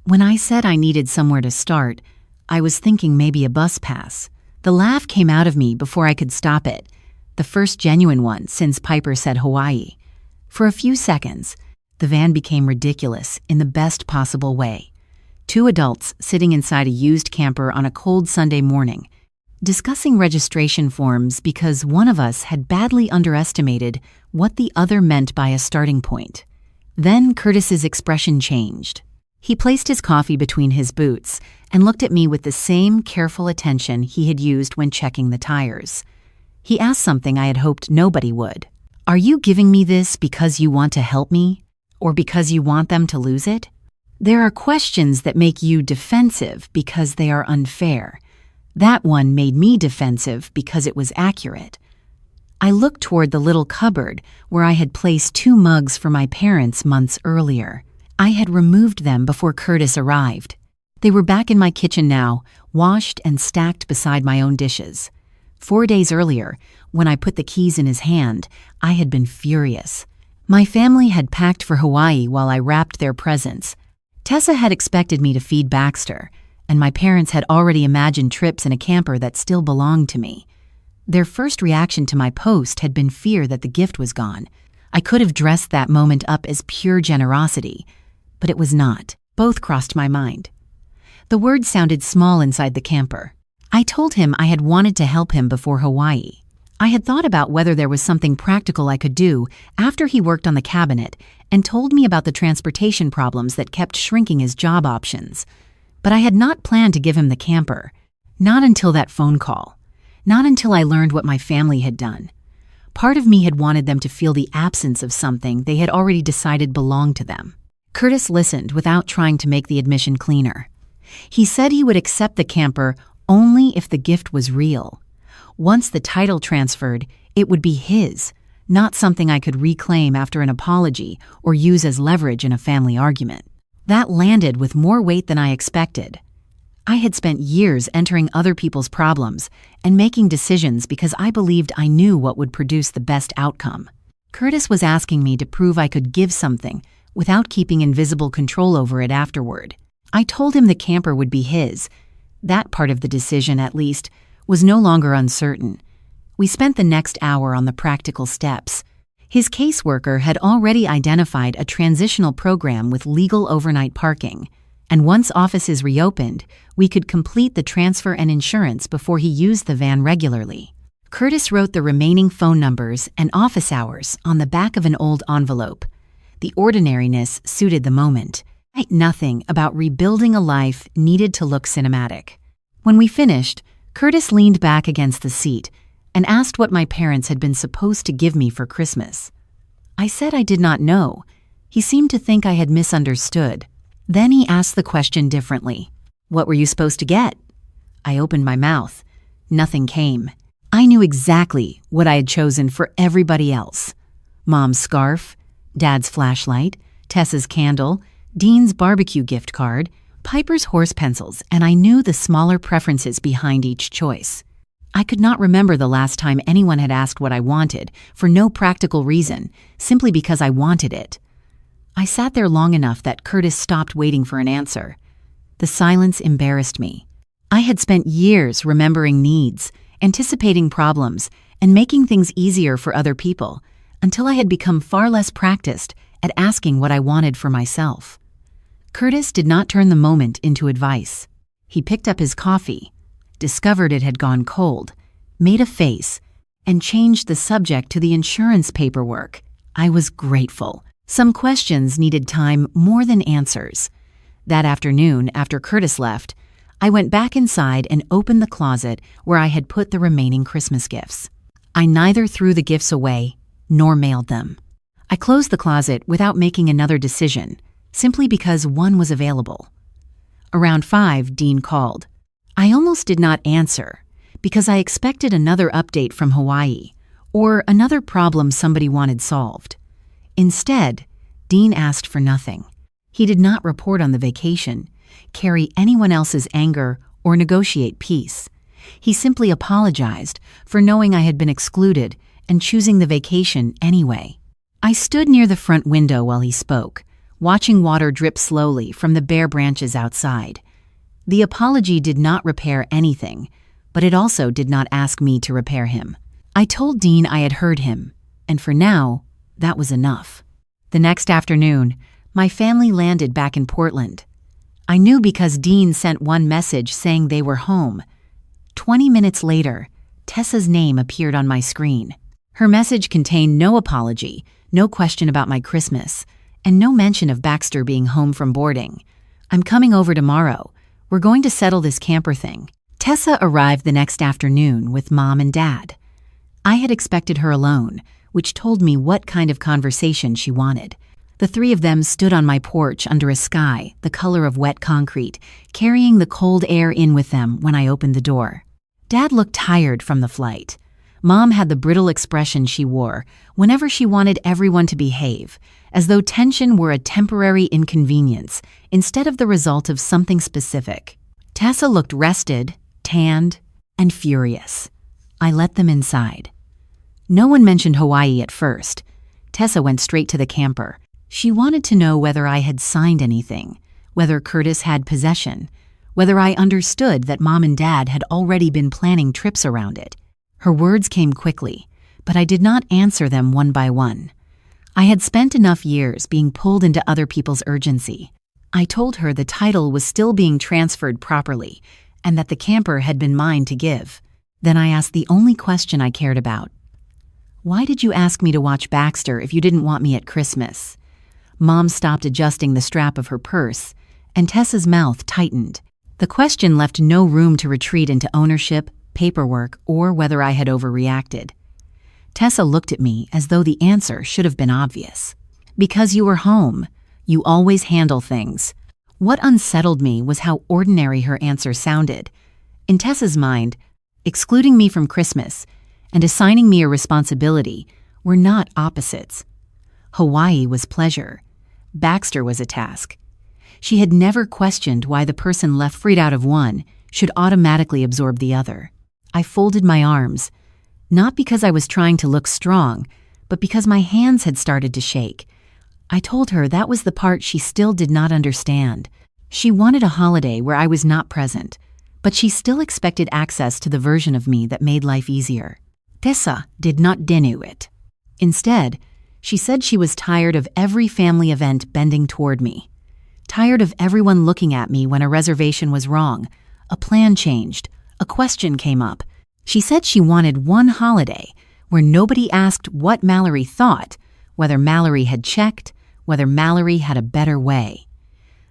When I said I needed somewhere to start, I was thinking maybe a bus pass. The laugh came out of me before I could stop it, the first genuine one since Piper said Hawaii. For a few seconds, the van became ridiculous in the best possible way. 2 adults sitting inside a used camper on a cold Sunday morning, discussing registration forms because one of us had badly underestimated what the other meant by a starting point. Then Curtis's expression changed. He placed his coffee between his boots and looked at me with the same careful attention he had used when checking the tires. He asked something I had hoped nobody would. "Are you giving me this because you want to help me, or because you want them to lose it? There are questions that make you defensive because they are unfair. That one made me defensive because it was accurate." I looked toward the little cupboard where I had placed 2 mugs for my parents months earlier. I had removed them before Curtis arrived. They were back in my kitchen now, washed and stacked beside my own dishes. 4 days earlier, when I put the keys in his hand, I had been furious. My family had packed for Hawaii while I wrapped their presents. Tessa had expected me to feed Baxter, and my parents had already imagined trips in a camper that still belonged to me. Their first reaction to my post had been fear that the gift was gone. I could have dressed that moment up as pure generosity, but it was not. Both crossed my mind. The word sounded small inside the camper. I told him I had wanted to help him before Hawaii. I had thought about whether there was something practical I could do after he worked on the cabinet and told me about the transportation problems that kept shrinking his job options. But I had not planned to give him the camper. Not until that phone call. Not until I learned what my family had done. Part of me had wanted them to feel the absence of something they had already decided belonged to them. Curtis listened without trying to make the admission cleaner. He said he would accept the camper only if the gift was real. Once the title transferred, it would be his, not something I could reclaim after an apology or use as leverage in a family argument. That landed with more weight than I expected. I had spent years entering other people's problems and making decisions because I believed I knew what would produce the best outcome. Curtis was asking me to prove I could give something without keeping invisible control over it afterward. I told him the camper would be his. That part of the decision, at least, was no longer uncertain. We spent the next hour on the practical steps. His caseworker had already identified a transitional program with legal overnight parking, and once offices reopened, we could complete the transfer and insurance before he used the van regularly. Curtis wrote the remaining phone numbers and office hours on the back of an old envelope. The ordinariness suited the moment. Nothing about rebuilding a life needed to look cinematic. When we finished, Curtis leaned back against the seat and asked what my parents had been supposed to give me for Christmas. I said I did not know. He seemed to think I had misunderstood. Then he asked the question differently. What were you supposed to get? I opened my mouth. Nothing came. I knew exactly what I had chosen for everybody else. Mom's scarf, Dad's flashlight, Tessa's candle, Dean's barbecue gift card, Piper's horse pencils, and I knew the smaller preferences behind each choice. I could not remember the last time anyone had asked what I wanted for no practical reason, simply because I wanted it. I sat there long enough that Curtis stopped waiting for an answer. The silence embarrassed me. I had spent years remembering needs, anticipating problems, and making things easier for other people, until I had become far less practiced at asking what I wanted for myself. Curtis did not turn the moment into advice. He picked up his coffee, discovered it had gone cold, made a face, and changed the subject to the insurance paperwork. I was grateful. Some questions needed time more than answers. That afternoon, after Curtis left, I went back inside and opened the closet where I had put the remaining Christmas gifts. I neither threw the gifts away nor mailed them. I closed the closet without making another decision, simply because one was available. Around 5, Dean called. I almost did not answer because I expected another update from Hawaii or another problem somebody wanted solved. Instead, Dean asked for nothing. He did not report on the vacation, carry anyone else's anger, or negotiate peace. He simply apologized for knowing I had been excluded and choosing the vacation anyway. I stood near the front window while he spoke, watching water drip slowly from the bare branches outside. The apology did not repair anything, but it also did not ask me to repair him. I told Dean I had heard him, and for now, that was enough. The next afternoon, my family landed back in Portland. I knew because Dean sent one message saying they were home. 20 minutes later, Tessa's name appeared on my screen. Her message contained no apology, no question about my Christmas, and no mention of Baxter being home from boarding. I'm coming over tomorrow. We're going to settle this camper thing. Tessa arrived the next afternoon with Mom and Dad. I had expected her alone, which told me what kind of conversation she wanted. The three of them stood on my porch under a sky the color of wet concrete, carrying the cold air in with them when I opened the door. Dad looked tired from the flight. Mom had the brittle expression she wore whenever she wanted everyone to behave, as though tension were a temporary inconvenience instead of the result of something specific. Tessa looked rested, tanned, and furious. I let them inside. No one mentioned Hawaii at first. Tessa went straight to the camper. She wanted to know whether I had signed anything, whether Curtis had possession, whether I understood that Mom and Dad had already been planning trips around it. Her words came quickly, but I did not answer them one by one. I had spent enough years being pulled into other people's urgency. I told her the title was still being transferred properly and that the camper had been mine to give. Then I asked the only question I cared about. Why did you ask me to watch Baxter if you didn't want me at Christmas? Mom stopped adjusting the strap of her purse, and Tessa's mouth tightened. The question left no room to retreat into ownership, paperwork, or whether I had overreacted. Tessa looked at me as though the answer should have been obvious. Because you were home. You always handle things. What unsettled me was how ordinary her answer sounded. In Tessa's mind, excluding me from Christmas and assigning me a responsibility were not opposites. Hawaii was pleasure. Baxter was a task. She had never questioned why the person left freed out of one should automatically absorb the other. I folded my arms, not because I was trying to look strong, but because my hands had started to shake. I told her that was the part she still did not understand. She wanted a holiday where I was not present, but she still expected access to the version of me that made life easier. Tessa did not deny it. Instead, she said she was tired of every family event bending toward me, tired of everyone looking at me when a reservation was wrong, a plan changed, a question came up, She said she wanted one holiday where nobody asked what Mallory thought, whether Mallory had checked, whether Mallory had a better way.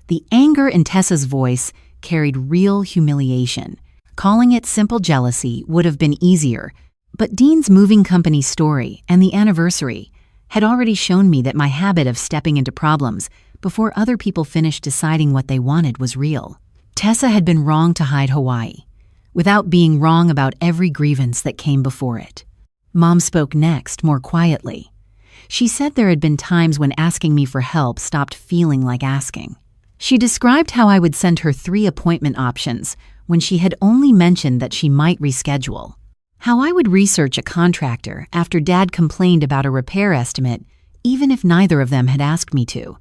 The anger in Tessa's voice carried real humiliation. Calling it simple jealousy would have been easier, but Dean's moving company story and the anniversary had already shown me that my habit of stepping into problems before other people finished deciding what they wanted was real. Tessa had been wrong to hide Hawaii, without being wrong about every grievance that came before it. Mom spoke next, more quietly. She said there had been times when asking me for help stopped feeling like asking. She described how I would send her 3 appointment options when she had only mentioned that she might reschedule. How I would research a contractor after Dad complained about a repair estimate, even if neither of them had asked me to.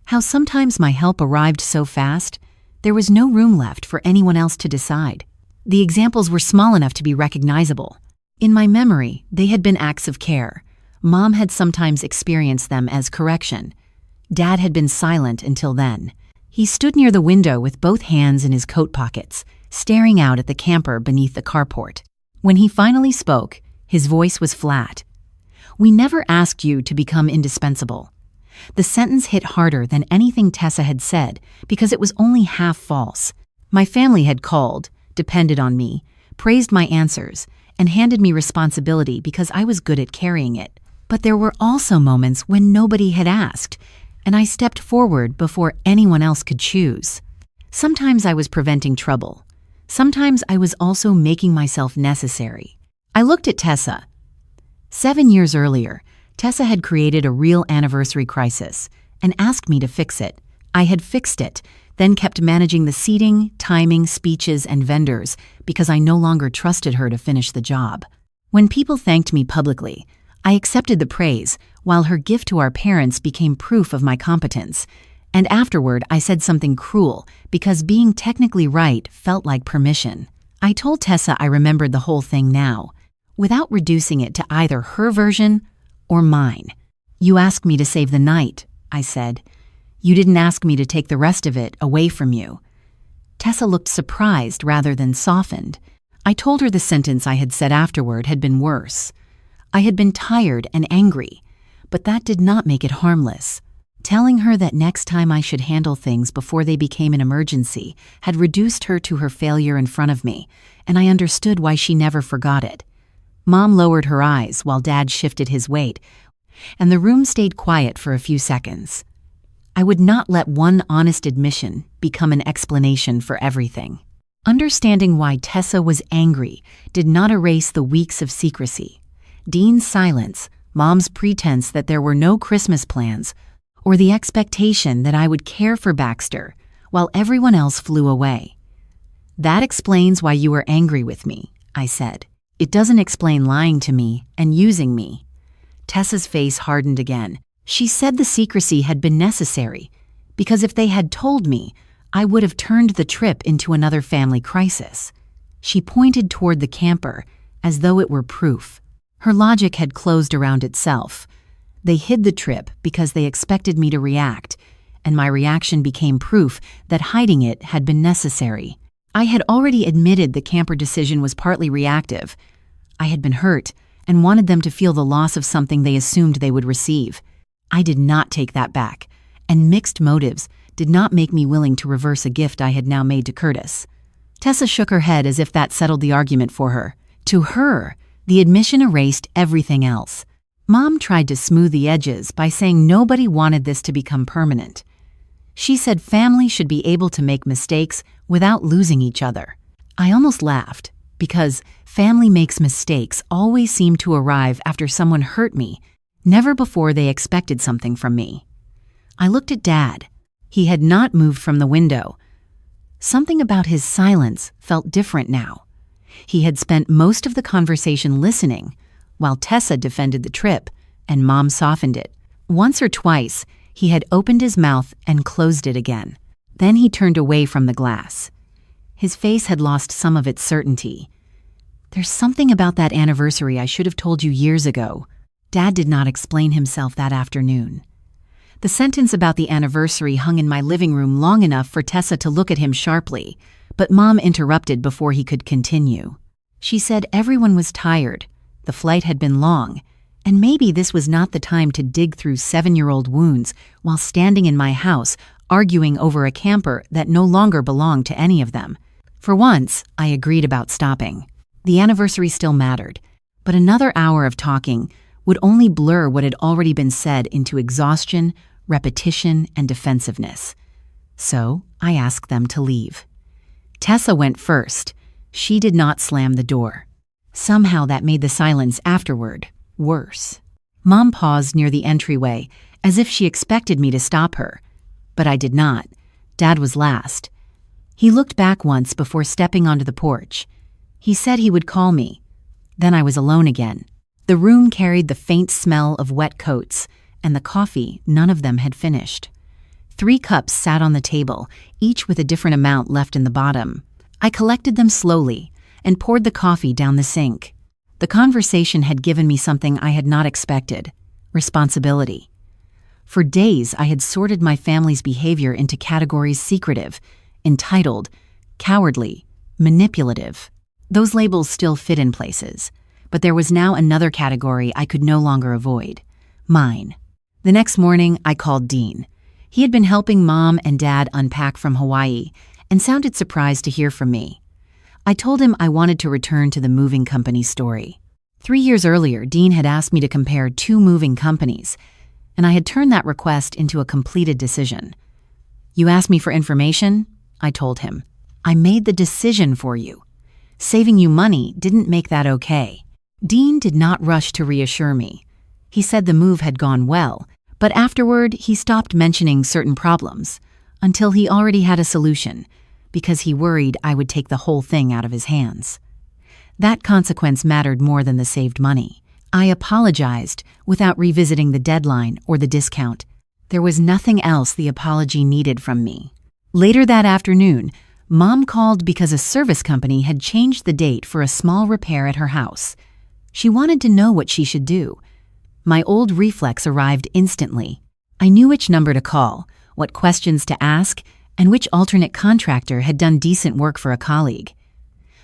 How sometimes my help arrived so fast, there was no room left for anyone else to decide. The examples were small enough to be recognizable. In my memory, they had been acts of care. Mom had sometimes experienced them as correction. Dad had been silent until then. He stood near the window with both hands in his coat pockets, staring out at the camper beneath the carport. When he finally spoke, his voice was flat. "We never asked you to become indispensable." The sentence hit harder than anything Tessa had said because it was only half false. My family had called, depended on me, praised my answers, and handed me responsibility because I was good at carrying it. But there were also moments when nobody had asked, and I stepped forward before anyone else could choose. Sometimes I was preventing trouble. Sometimes I was also making myself necessary. I looked at Tessa. 7 years earlier, Tessa had created a real anniversary crisis and asked me to fix it. I had fixed it, then kept managing the seating, timing, speeches, and vendors because I no longer trusted her to finish the job. When people thanked me publicly, I accepted the praise, while her gift to our parents became proof of my competence. And afterward, I said something cruel because being technically right felt like permission. I told Tessa I remembered the whole thing now, without reducing it to either her version or mine. "You asked me to save the night," I said. "You didn't ask me to take the rest of it away from you." Tessa looked surprised rather than softened. I told her the sentence I had said afterward had been worse. I had been tired and angry, but that did not make it harmless. Telling her that next time I should handle things before they became an emergency had reduced her to her failure in front of me, and I understood why she never forgot it. Mom lowered her eyes while Dad shifted his weight, and the room stayed quiet for a few seconds. I would not let one honest admission become an explanation for everything. Understanding why Tessa was angry did not erase the weeks of secrecy. Dean's silence, Mom's pretense that there were no Christmas plans, or the expectation that I would care for Baxter while everyone else flew away. "That explains why you were angry with me," I said. "It doesn't explain lying to me and using me." Tessa's face hardened again. She said the secrecy had been necessary, because if they had told me, I would have turned the trip into another family crisis. She pointed toward the camper, as though it were proof. Her logic had closed around itself. They hid the trip because they expected me to react, and my reaction became proof that hiding it had been necessary. I had already admitted the camper decision was partly reactive. I had been hurt and wanted them to feel the loss of something they assumed they would receive. I did not take that back, and mixed motives did not make me willing to reverse a gift I had now made to Curtis. Tessa shook her head as if that settled the argument for her. To her, the admission erased everything else. Mom tried to smooth the edges by saying nobody wanted this to become permanent. She said family should be able to make mistakes without losing each other. I almost laughed, because family makes mistakes always seem to arrive after someone hurt me, never before they expected something from me. I looked at Dad. He had not moved from the window. Something about his silence felt different now. He had spent most of the conversation listening, while Tessa defended the trip, and Mom softened it. Once or twice, he had opened his mouth and closed it again. Then he turned away from the glass. His face had lost some of its certainty. "There's something about that anniversary I should have told you years ago." Dad did not explain himself that afternoon. The sentence about the anniversary hung in my living room long enough for Tessa to look at him sharply, but Mom interrupted before he could continue. She said everyone was tired, the flight had been long, and maybe this was not the time to dig through 7-year-old wounds while standing in my house arguing over a camper that no longer belonged to any of them. For once, I agreed about stopping. The anniversary still mattered, but another hour of talking would only blur what had already been said into exhaustion, repetition, and defensiveness. So I asked them to leave. Tessa went first. She did not slam the door. Somehow that made the silence afterward worse. Mom paused near the entryway, as if she expected me to stop her. But I did not. Dad was last. He looked back once before stepping onto the porch. He said he would call me. Then I was alone again. The room carried the faint smell of wet coats, and the coffee none of them had finished. 3 cups sat on the table, each with a different amount left in the bottom. I collected them slowly and poured the coffee down the sink. The conversation had given me something I had not expected: responsibility. For days, I had sorted my family's behavior into categories: secretive, entitled, cowardly, manipulative. Those labels still fit in places, but there was now another category I could no longer avoid: mine. The next morning, I called Dean. He had been helping Mom and Dad unpack from Hawaii and sounded surprised to hear from me. I told him I wanted to return to the moving company story. 3 years earlier, Dean had asked me to compare 2 moving companies, and I had turned that request into a completed decision. "You asked me for information?" I told him. "I made the decision for you. Saving you money didn't make that okay." Dean did not rush to reassure me. He said the move had gone well, but afterward he stopped mentioning certain problems until he already had a solution, because he worried I would take the whole thing out of his hands. That consequence mattered more than the saved money. I apologized without revisiting the deadline or the discount. There was nothing else the apology needed from me. Later that afternoon, Mom called because a service company had changed the date for a small repair at her house. She wanted to know what she should do. My old reflex arrived instantly. I knew which number to call, what questions to ask, and which alternate contractor had done decent work for a colleague.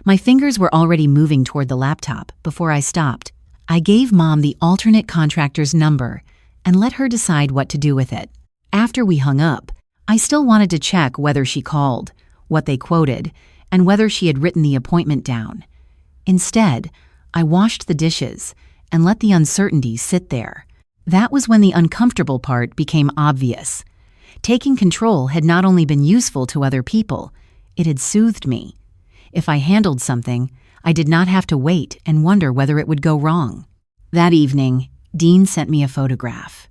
My fingers were already moving toward the laptop before I stopped. I gave Mom the alternate contractor's number and let her decide what to do with it. After we hung up, I still wanted to check whether she called, what they quoted, and whether she had written the appointment down. Instead, I washed the dishes and let the uncertainty sit there. That was when the uncomfortable part became obvious. Taking control had not only been useful to other people, it had soothed me. If I handled something, I did not have to wait and wonder whether it would go wrong. That evening, Dean sent me a photograph.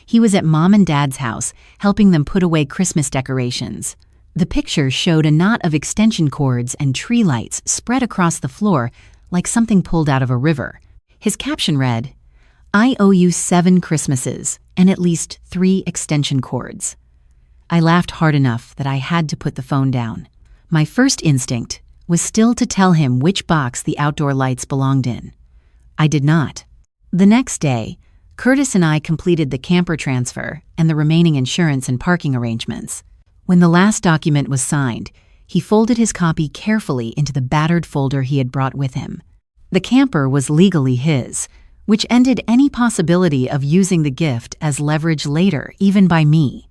He was at Mom and Dad's house, helping them put away Christmas decorations. The picture showed a knot of extension cords and tree lights spread across the floor like something pulled out of a river. His caption read, "I owe you 7 Christmases and at least 3 extension cords." I laughed hard enough that I had to put the phone down. My first instinct was still to tell him which box the outdoor lights belonged in. I did not. The next day, Curtis and I completed the camper transfer and the remaining insurance and parking arrangements. When the last document was signed, he folded his copy carefully into the battered folder he had brought with him. The camper was legally his, which ended any possibility of using the gift as leverage later, even by me.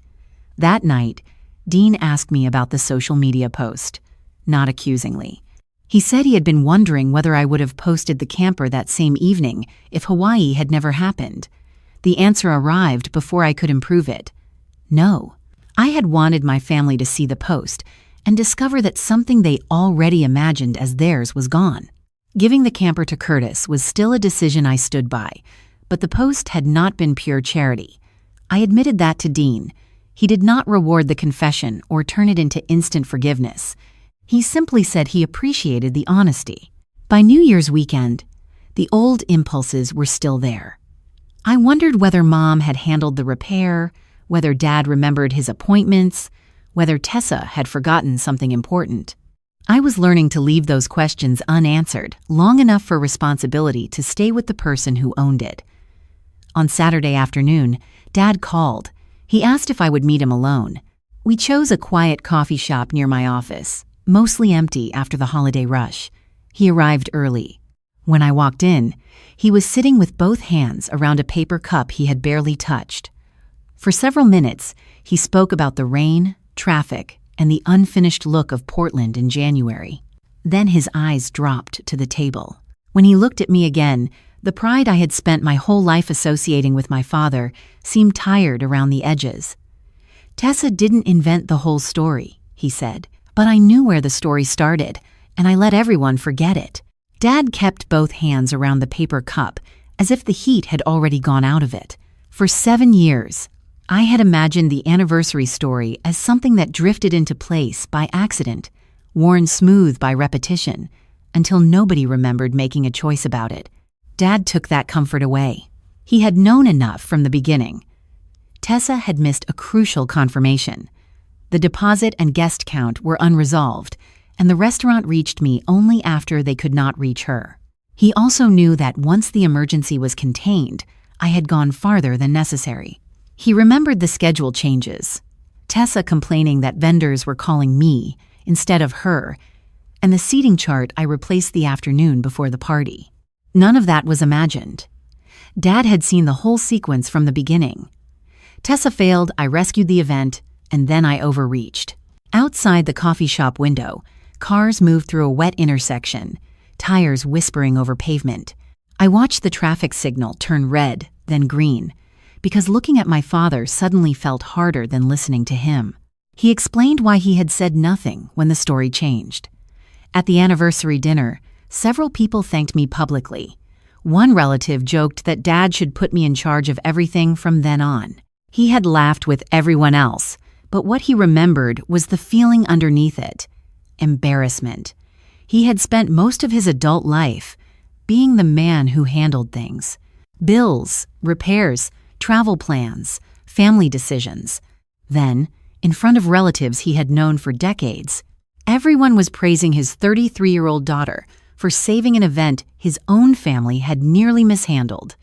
That night, Dean asked me about the social media post, not accusingly. He said he had been wondering whether I would have posted the camper that same evening if Hawaii had never happened. The answer arrived before I could improve it. No. I had wanted my family to see the post and discover that something they already imagined as theirs was gone. Giving the camper to Curtis was still a decision I stood by, but the post had not been pure charity. I admitted that to Dean. He did not reward the confession or turn it into instant forgiveness. He simply said he appreciated the honesty. By New Year's weekend, the old impulses were still there. I wondered whether Mom had handled the repair, whether Dad remembered his appointments, whether Tessa had forgotten something important. I was learning to leave those questions unanswered long enough for responsibility to stay with the person who owned it. On Saturday afternoon, Dad called. He asked if I would meet him alone. We chose a quiet coffee shop near my office, mostly empty after the holiday rush. He arrived early. When I walked in, he was sitting with both hands around a paper cup he had barely touched. For several minutes, he spoke about the rain, traffic, and the unfinished look of Portland in January. Then his eyes dropped to the table. When he looked at me again, the pride I had spent my whole life associating with my father seemed tired around the edges. "Tessa didn't invent the whole story," he said, "but I knew where the story started, and I let everyone forget it." Dad kept both hands around the paper cup as if the heat had already gone out of it. For 7 years, I had imagined the anniversary story as something that drifted into place by accident, worn smooth by repetition, until nobody remembered making a choice about it. Dad took that comfort away. He had known enough from the beginning. Tessa had missed a crucial confirmation. The deposit and guest count were unresolved, and the restaurant reached me only after they could not reach her. He also knew that once the emergency was contained, I had gone farther than necessary. He remembered the schedule changes, Tessa complaining that vendors were calling me instead of her, and the seating chart I replaced the afternoon before the party. None of that was imagined. Dad had seen the whole sequence from the beginning. Tessa failed, I rescued the event, and then I overreached. Outside the coffee shop window, cars moved through a wet intersection, tires whispering over pavement. I watched the traffic signal turn red, then green, because looking at my father suddenly felt harder than listening to him. He explained why he had said nothing when the story changed. At the anniversary dinner, several people thanked me publicly. One relative joked that Dad should put me in charge of everything from then on. He had laughed with everyone else, but what he remembered was the feeling underneath it. Embarrassment. He had spent most of his adult life being the man who handled things. Bills, repairs, travel plans, family decisions. Then, in front of relatives he had known for decades, everyone was praising his 33-year-old daughter for saving an event his own family had nearly mishandled.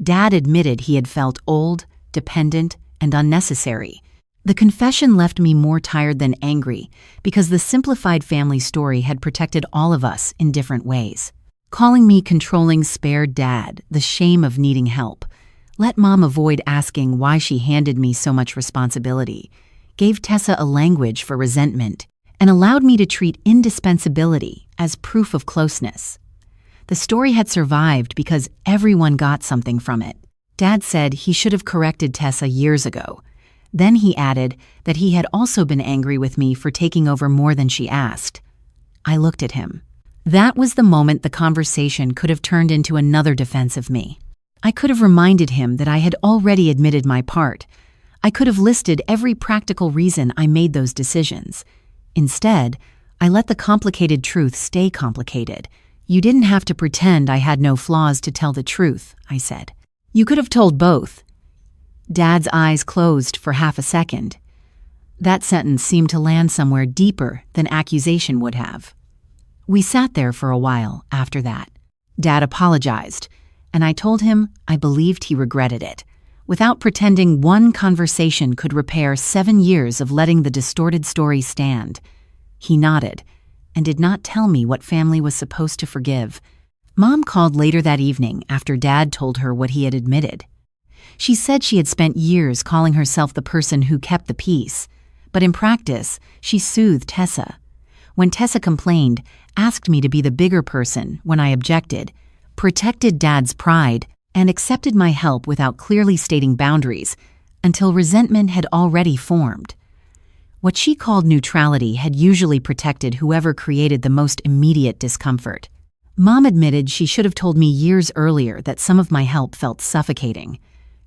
Dad admitted he had felt old, dependent, and unnecessary. The confession left me more tired than angry because the simplified family story had protected all of us in different ways. Calling me controlling spared Dad the shame of needing help, let Mom avoid asking why she handed me so much responsibility, gave Tessa a language for resentment, and allowed me to treat indispensability as proof of closeness. The story had survived because everyone got something from it. Dad said he should have corrected Tessa years ago. Then he added that he had also been angry with me for taking over more than she asked. I looked at him. That was the moment the conversation could have turned into another defense of me. I could have reminded him that I had already admitted my part. I could have listed every practical reason I made those decisions. Instead, I let the complicated truth stay complicated. "You didn't have to pretend I had no flaws to tell the truth," I said. "You could have told both." Dad's eyes closed for half a second. That sentence seemed to land somewhere deeper than accusation would have. We sat there for a while after that. Dad apologized, and I told him I believed he regretted it, without pretending one conversation could repair 7 years of letting the distorted story stand. He nodded, and did not tell me what family was supposed to forgive. Mom called later that evening after Dad told her what he had admitted. She said she had spent years calling herself the person who kept the peace, but in practice, she soothed Tessa. When Tessa complained, asked me to be the bigger person when I objected, protected Dad's pride, and accepted my help without clearly stating boundaries, until resentment had already formed. What she called neutrality had usually protected whoever created the most immediate discomfort. Mom admitted she should have told me years earlier that some of my help felt suffocating.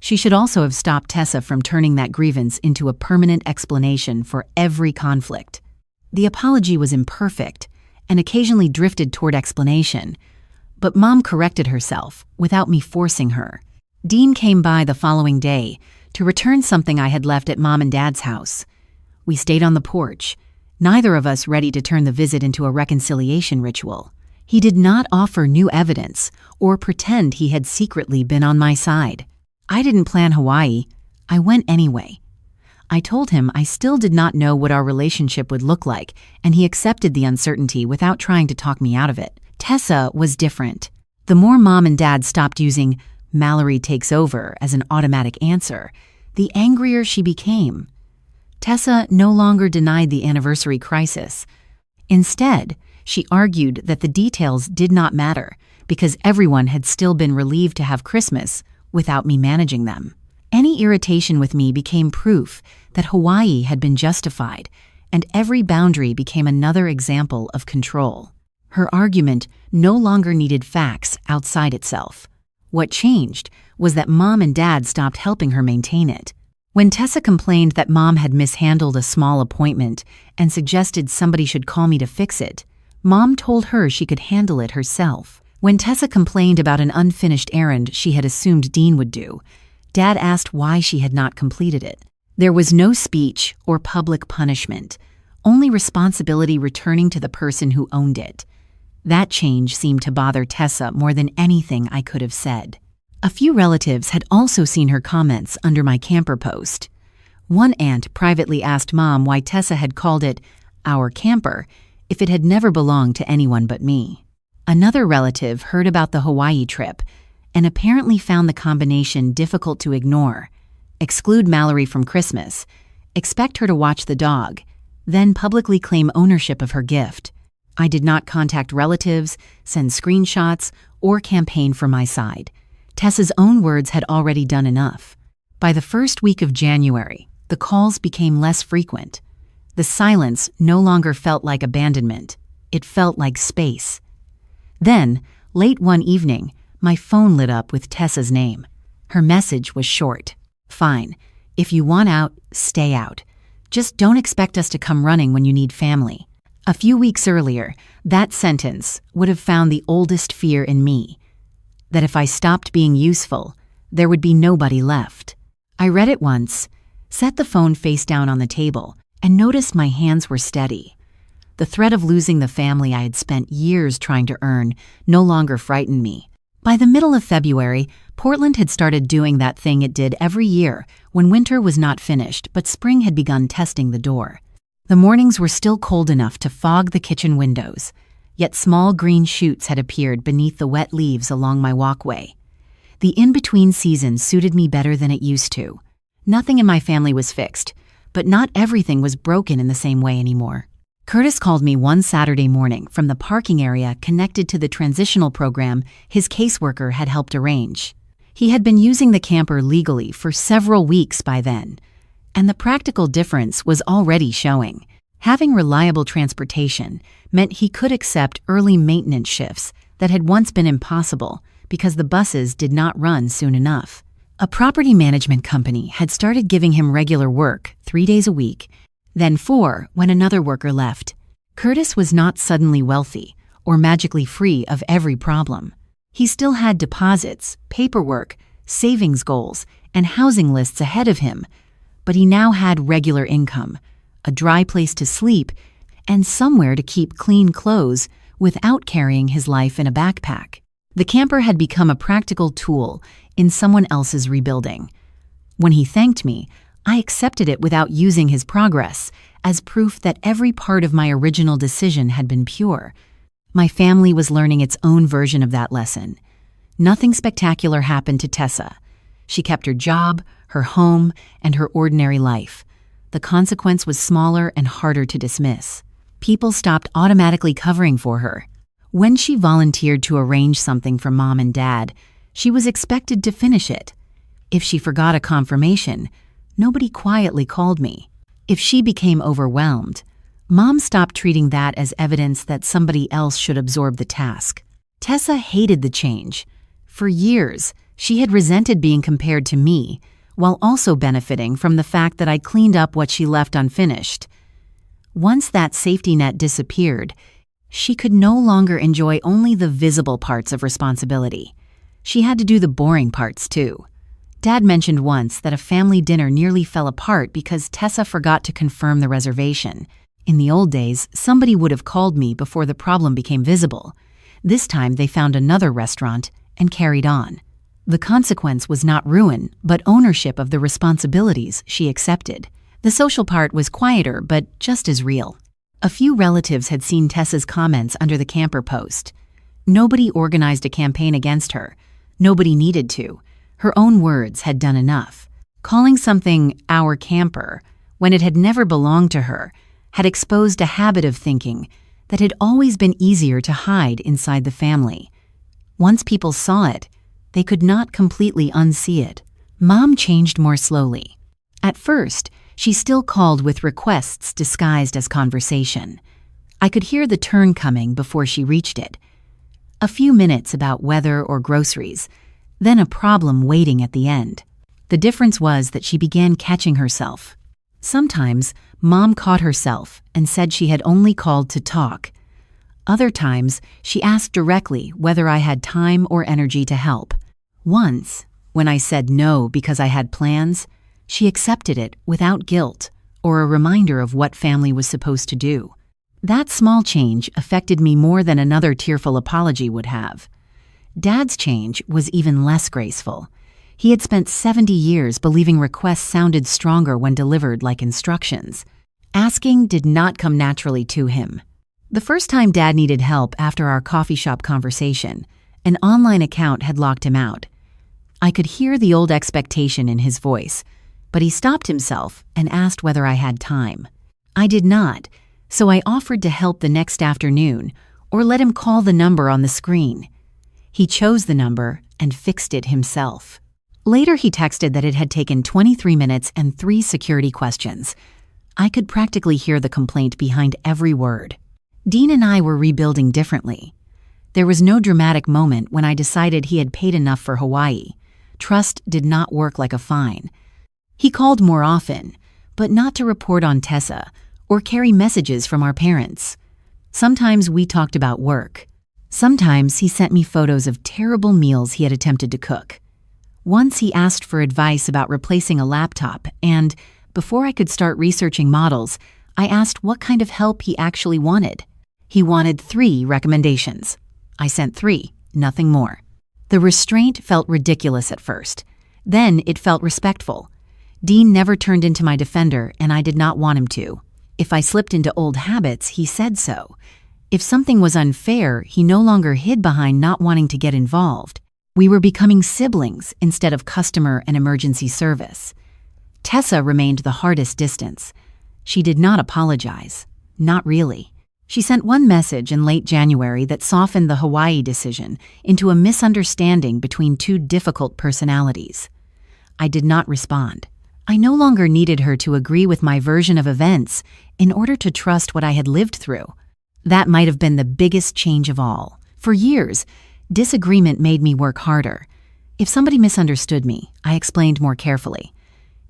She should also have stopped Tessa from turning that grievance into a permanent explanation for every conflict. The apology was imperfect and occasionally drifted toward explanation, but Mom corrected herself without me forcing her. Dean came by the following day to return something I had left at Mom and Dad's house. We stayed on the porch, neither of us ready to turn the visit into a reconciliation ritual. He did not offer new evidence or pretend he had secretly been on my side. I didn't plan Hawaii. I went anyway. I told him I still did not know what our relationship would look like, and he accepted the uncertainty without trying to talk me out of it. Tessa was different. The more Mom and Dad stopped using "Mallory takes over" as an automatic answer, the angrier she became. Tessa no longer denied the anniversary crisis. Instead, she argued that the details did not matter because everyone had still been relieved to have Christmas without me managing them. Any irritation with me became proof that Hawaii had been justified, and every boundary became another example of control. Her argument no longer needed facts outside itself. What changed was that Mom and Dad stopped helping her maintain it. When Tessa complained that Mom had mishandled a small appointment and suggested somebody should call me to fix it, Mom told her she could handle it herself. When Tessa complained about an unfinished errand she had assumed Dean would do, Dad asked why she had not completed it. There was no speech or public punishment, only responsibility returning to the person who owned it. That change seemed to bother Tessa more than anything I could have said. A few relatives had also seen her comments under my camper post. One aunt privately asked Mom why Tessa had called it "our camper" if it had never belonged to anyone but me. Another relative heard about the Hawaii trip and apparently found the combination difficult to ignore. Exclude Mallory from Christmas, expect her to watch the dog, then publicly claim ownership of her gift. I did not contact relatives, send screenshots, or campaign for my side. Tessa's own words had already done enough. By the first week of January, the calls became less frequent. The silence no longer felt like abandonment. It felt like space. Then, late one evening, my phone lit up with Tessa's name. Her message was short. "Fine. If you want out, stay out. Just don't expect us to come running when you need family." A few weeks earlier, that sentence would have found the oldest fear in me, that if I stopped being useful, there would be nobody left. I read it once, set the phone face down on the table, and noticed my hands were steady. The threat of losing the family I had spent years trying to earn no longer frightened me. By the middle of February, Portland had started doing that thing it did every year when winter was not finished but spring had begun testing the door. The mornings were still cold enough to fog the kitchen windows, yet small green shoots had appeared beneath the wet leaves along my walkway. The in-between season suited me better than it used to. Nothing in my family was fixed, but not everything was broken in the same way anymore. Curtis called me one Saturday morning from the parking area connected to the transitional program his caseworker had helped arrange. He had been using the camper legally for several weeks by then, and the practical difference was already showing. Having reliable transportation meant he could accept early maintenance shifts that had once been impossible because the buses did not run soon enough. A property management company had started giving him regular work 3 days a week, then 4 when another worker left. Curtis was not suddenly wealthy or magically free of every problem. He still had deposits, paperwork, savings goals, and housing lists ahead of him, but he now had regular income, a dry place to sleep, and somewhere to keep clean clothes without carrying his life in a backpack. The camper had become a practical tool in someone else's rebuilding. When he thanked me, I accepted it without using his progress as proof that every part of my original decision had been pure. My family was learning its own version of that lesson. Nothing spectacular happened to Tessa. She kept her job, her home, and her ordinary life. The consequence was smaller and harder to dismiss. People stopped automatically covering for her. When she volunteered to arrange something for Mom and Dad, she was expected to finish it. If she forgot a confirmation, nobody quietly called me. If she became overwhelmed, Mom stopped treating that as evidence that somebody else should absorb the task. Tessa hated the change. For years, she had resented being compared to me, while also benefiting from the fact that I cleaned up what she left unfinished. Once that safety net disappeared, she could no longer enjoy only the visible parts of responsibility. She had to do the boring parts too. Dad mentioned once that a family dinner nearly fell apart because Tessa forgot to confirm the reservation. In the old days, somebody would have called me before the problem became visible. This time they found another restaurant and carried on. The consequence was not ruin, but ownership of the responsibilities she accepted. The social part was quieter, but just as real. A few relatives had seen Tessa's comments under the camper post. Nobody organized a campaign against her. Nobody needed to. Her own words had done enough. Calling something our camper, when it had never belonged to her, had exposed a habit of thinking that had always been easier to hide inside the family. Once people saw it, they could not completely unsee it. Mom changed more slowly. At first, she still called with requests disguised as conversation. I could hear the turn coming before she reached it. A few minutes about weather or groceries, then a problem waiting at the end. The difference was that she began catching herself. Sometimes, Mom caught herself and said she had only called to talk. Other times, she asked directly whether I had time or energy to help. Once, when I said no because I had plans, she accepted it without guilt or a reminder of what family was supposed to do. That small change affected me more than another tearful apology would have. Dad's change was even less graceful. He had spent 70 years believing requests sounded stronger when delivered like instructions. Asking did not come naturally to him. The first time Dad needed help after our coffee shop conversation, an online account had locked him out. I could hear the old expectation in his voice, but he stopped himself and asked whether I had time. I did not, so I offered to help the next afternoon or let him call the number on the screen. He chose the number and fixed it himself. Later he texted that it had taken 23 minutes and 3 security questions. I could practically hear the complaint behind every word. Dean and I were rebuilding differently. There was no dramatic moment when I decided he had paid enough for Hawaii. Trust did not work like a fine. He called more often, but not to report on Tessa or carry messages from our parents. Sometimes we talked about work. Sometimes he sent me photos of terrible meals he had attempted to cook. Once he asked for advice about replacing a laptop, and before I could start researching models, I asked what kind of help he actually wanted. He wanted 3 recommendations. I sent 3, nothing more. The restraint felt ridiculous at first. Then it felt respectful. Dean never turned into my defender, and I did not want him to. If I slipped into old habits, he said so. If something was unfair, he no longer hid behind not wanting to get involved. We were becoming siblings instead of customer and emergency service. Tessa remained the hardest distance. She did not apologize. Not really. She sent one message in late January that softened the Hawaii decision into a misunderstanding between 2 difficult personalities. I did not respond. I no longer needed her to agree with my version of events in order to trust what I had lived through. That might have been the biggest change of all. For years, disagreement made me work harder. If somebody misunderstood me, I explained more carefully.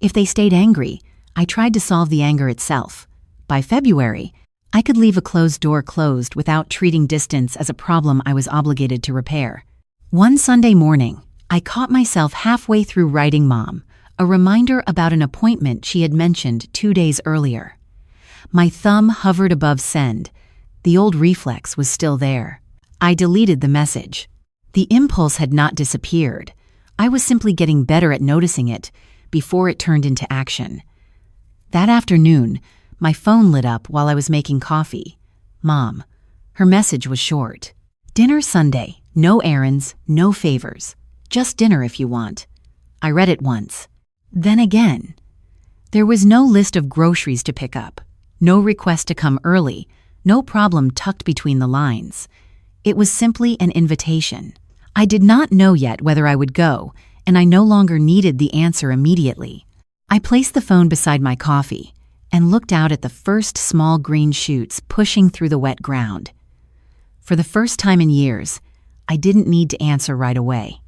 If they stayed angry, I tried to solve the anger itself. By February, I could leave a closed door closed without treating distance as a problem I was obligated to repair. One Sunday morning, I caught myself halfway through writing Mom, a reminder about an appointment she had mentioned 2 days earlier. My thumb hovered above send. The old reflex was still there. I deleted the message. The impulse had not disappeared. I was simply getting better at noticing it before it turned into action. That afternoon, my phone lit up while I was making coffee. Mom. Her message was short. Dinner Sunday. No errands, no favors. Just dinner if you want. I read it once. Then again. There was no list of groceries to pick up. No request to come early. No problem tucked between the lines. It was simply an invitation. I did not know yet whether I would go, and I no longer needed the answer immediately. I placed the phone beside my coffee and looked out at the first small green shoots pushing through the wet ground. For the first time in years, I didn't need to answer right away.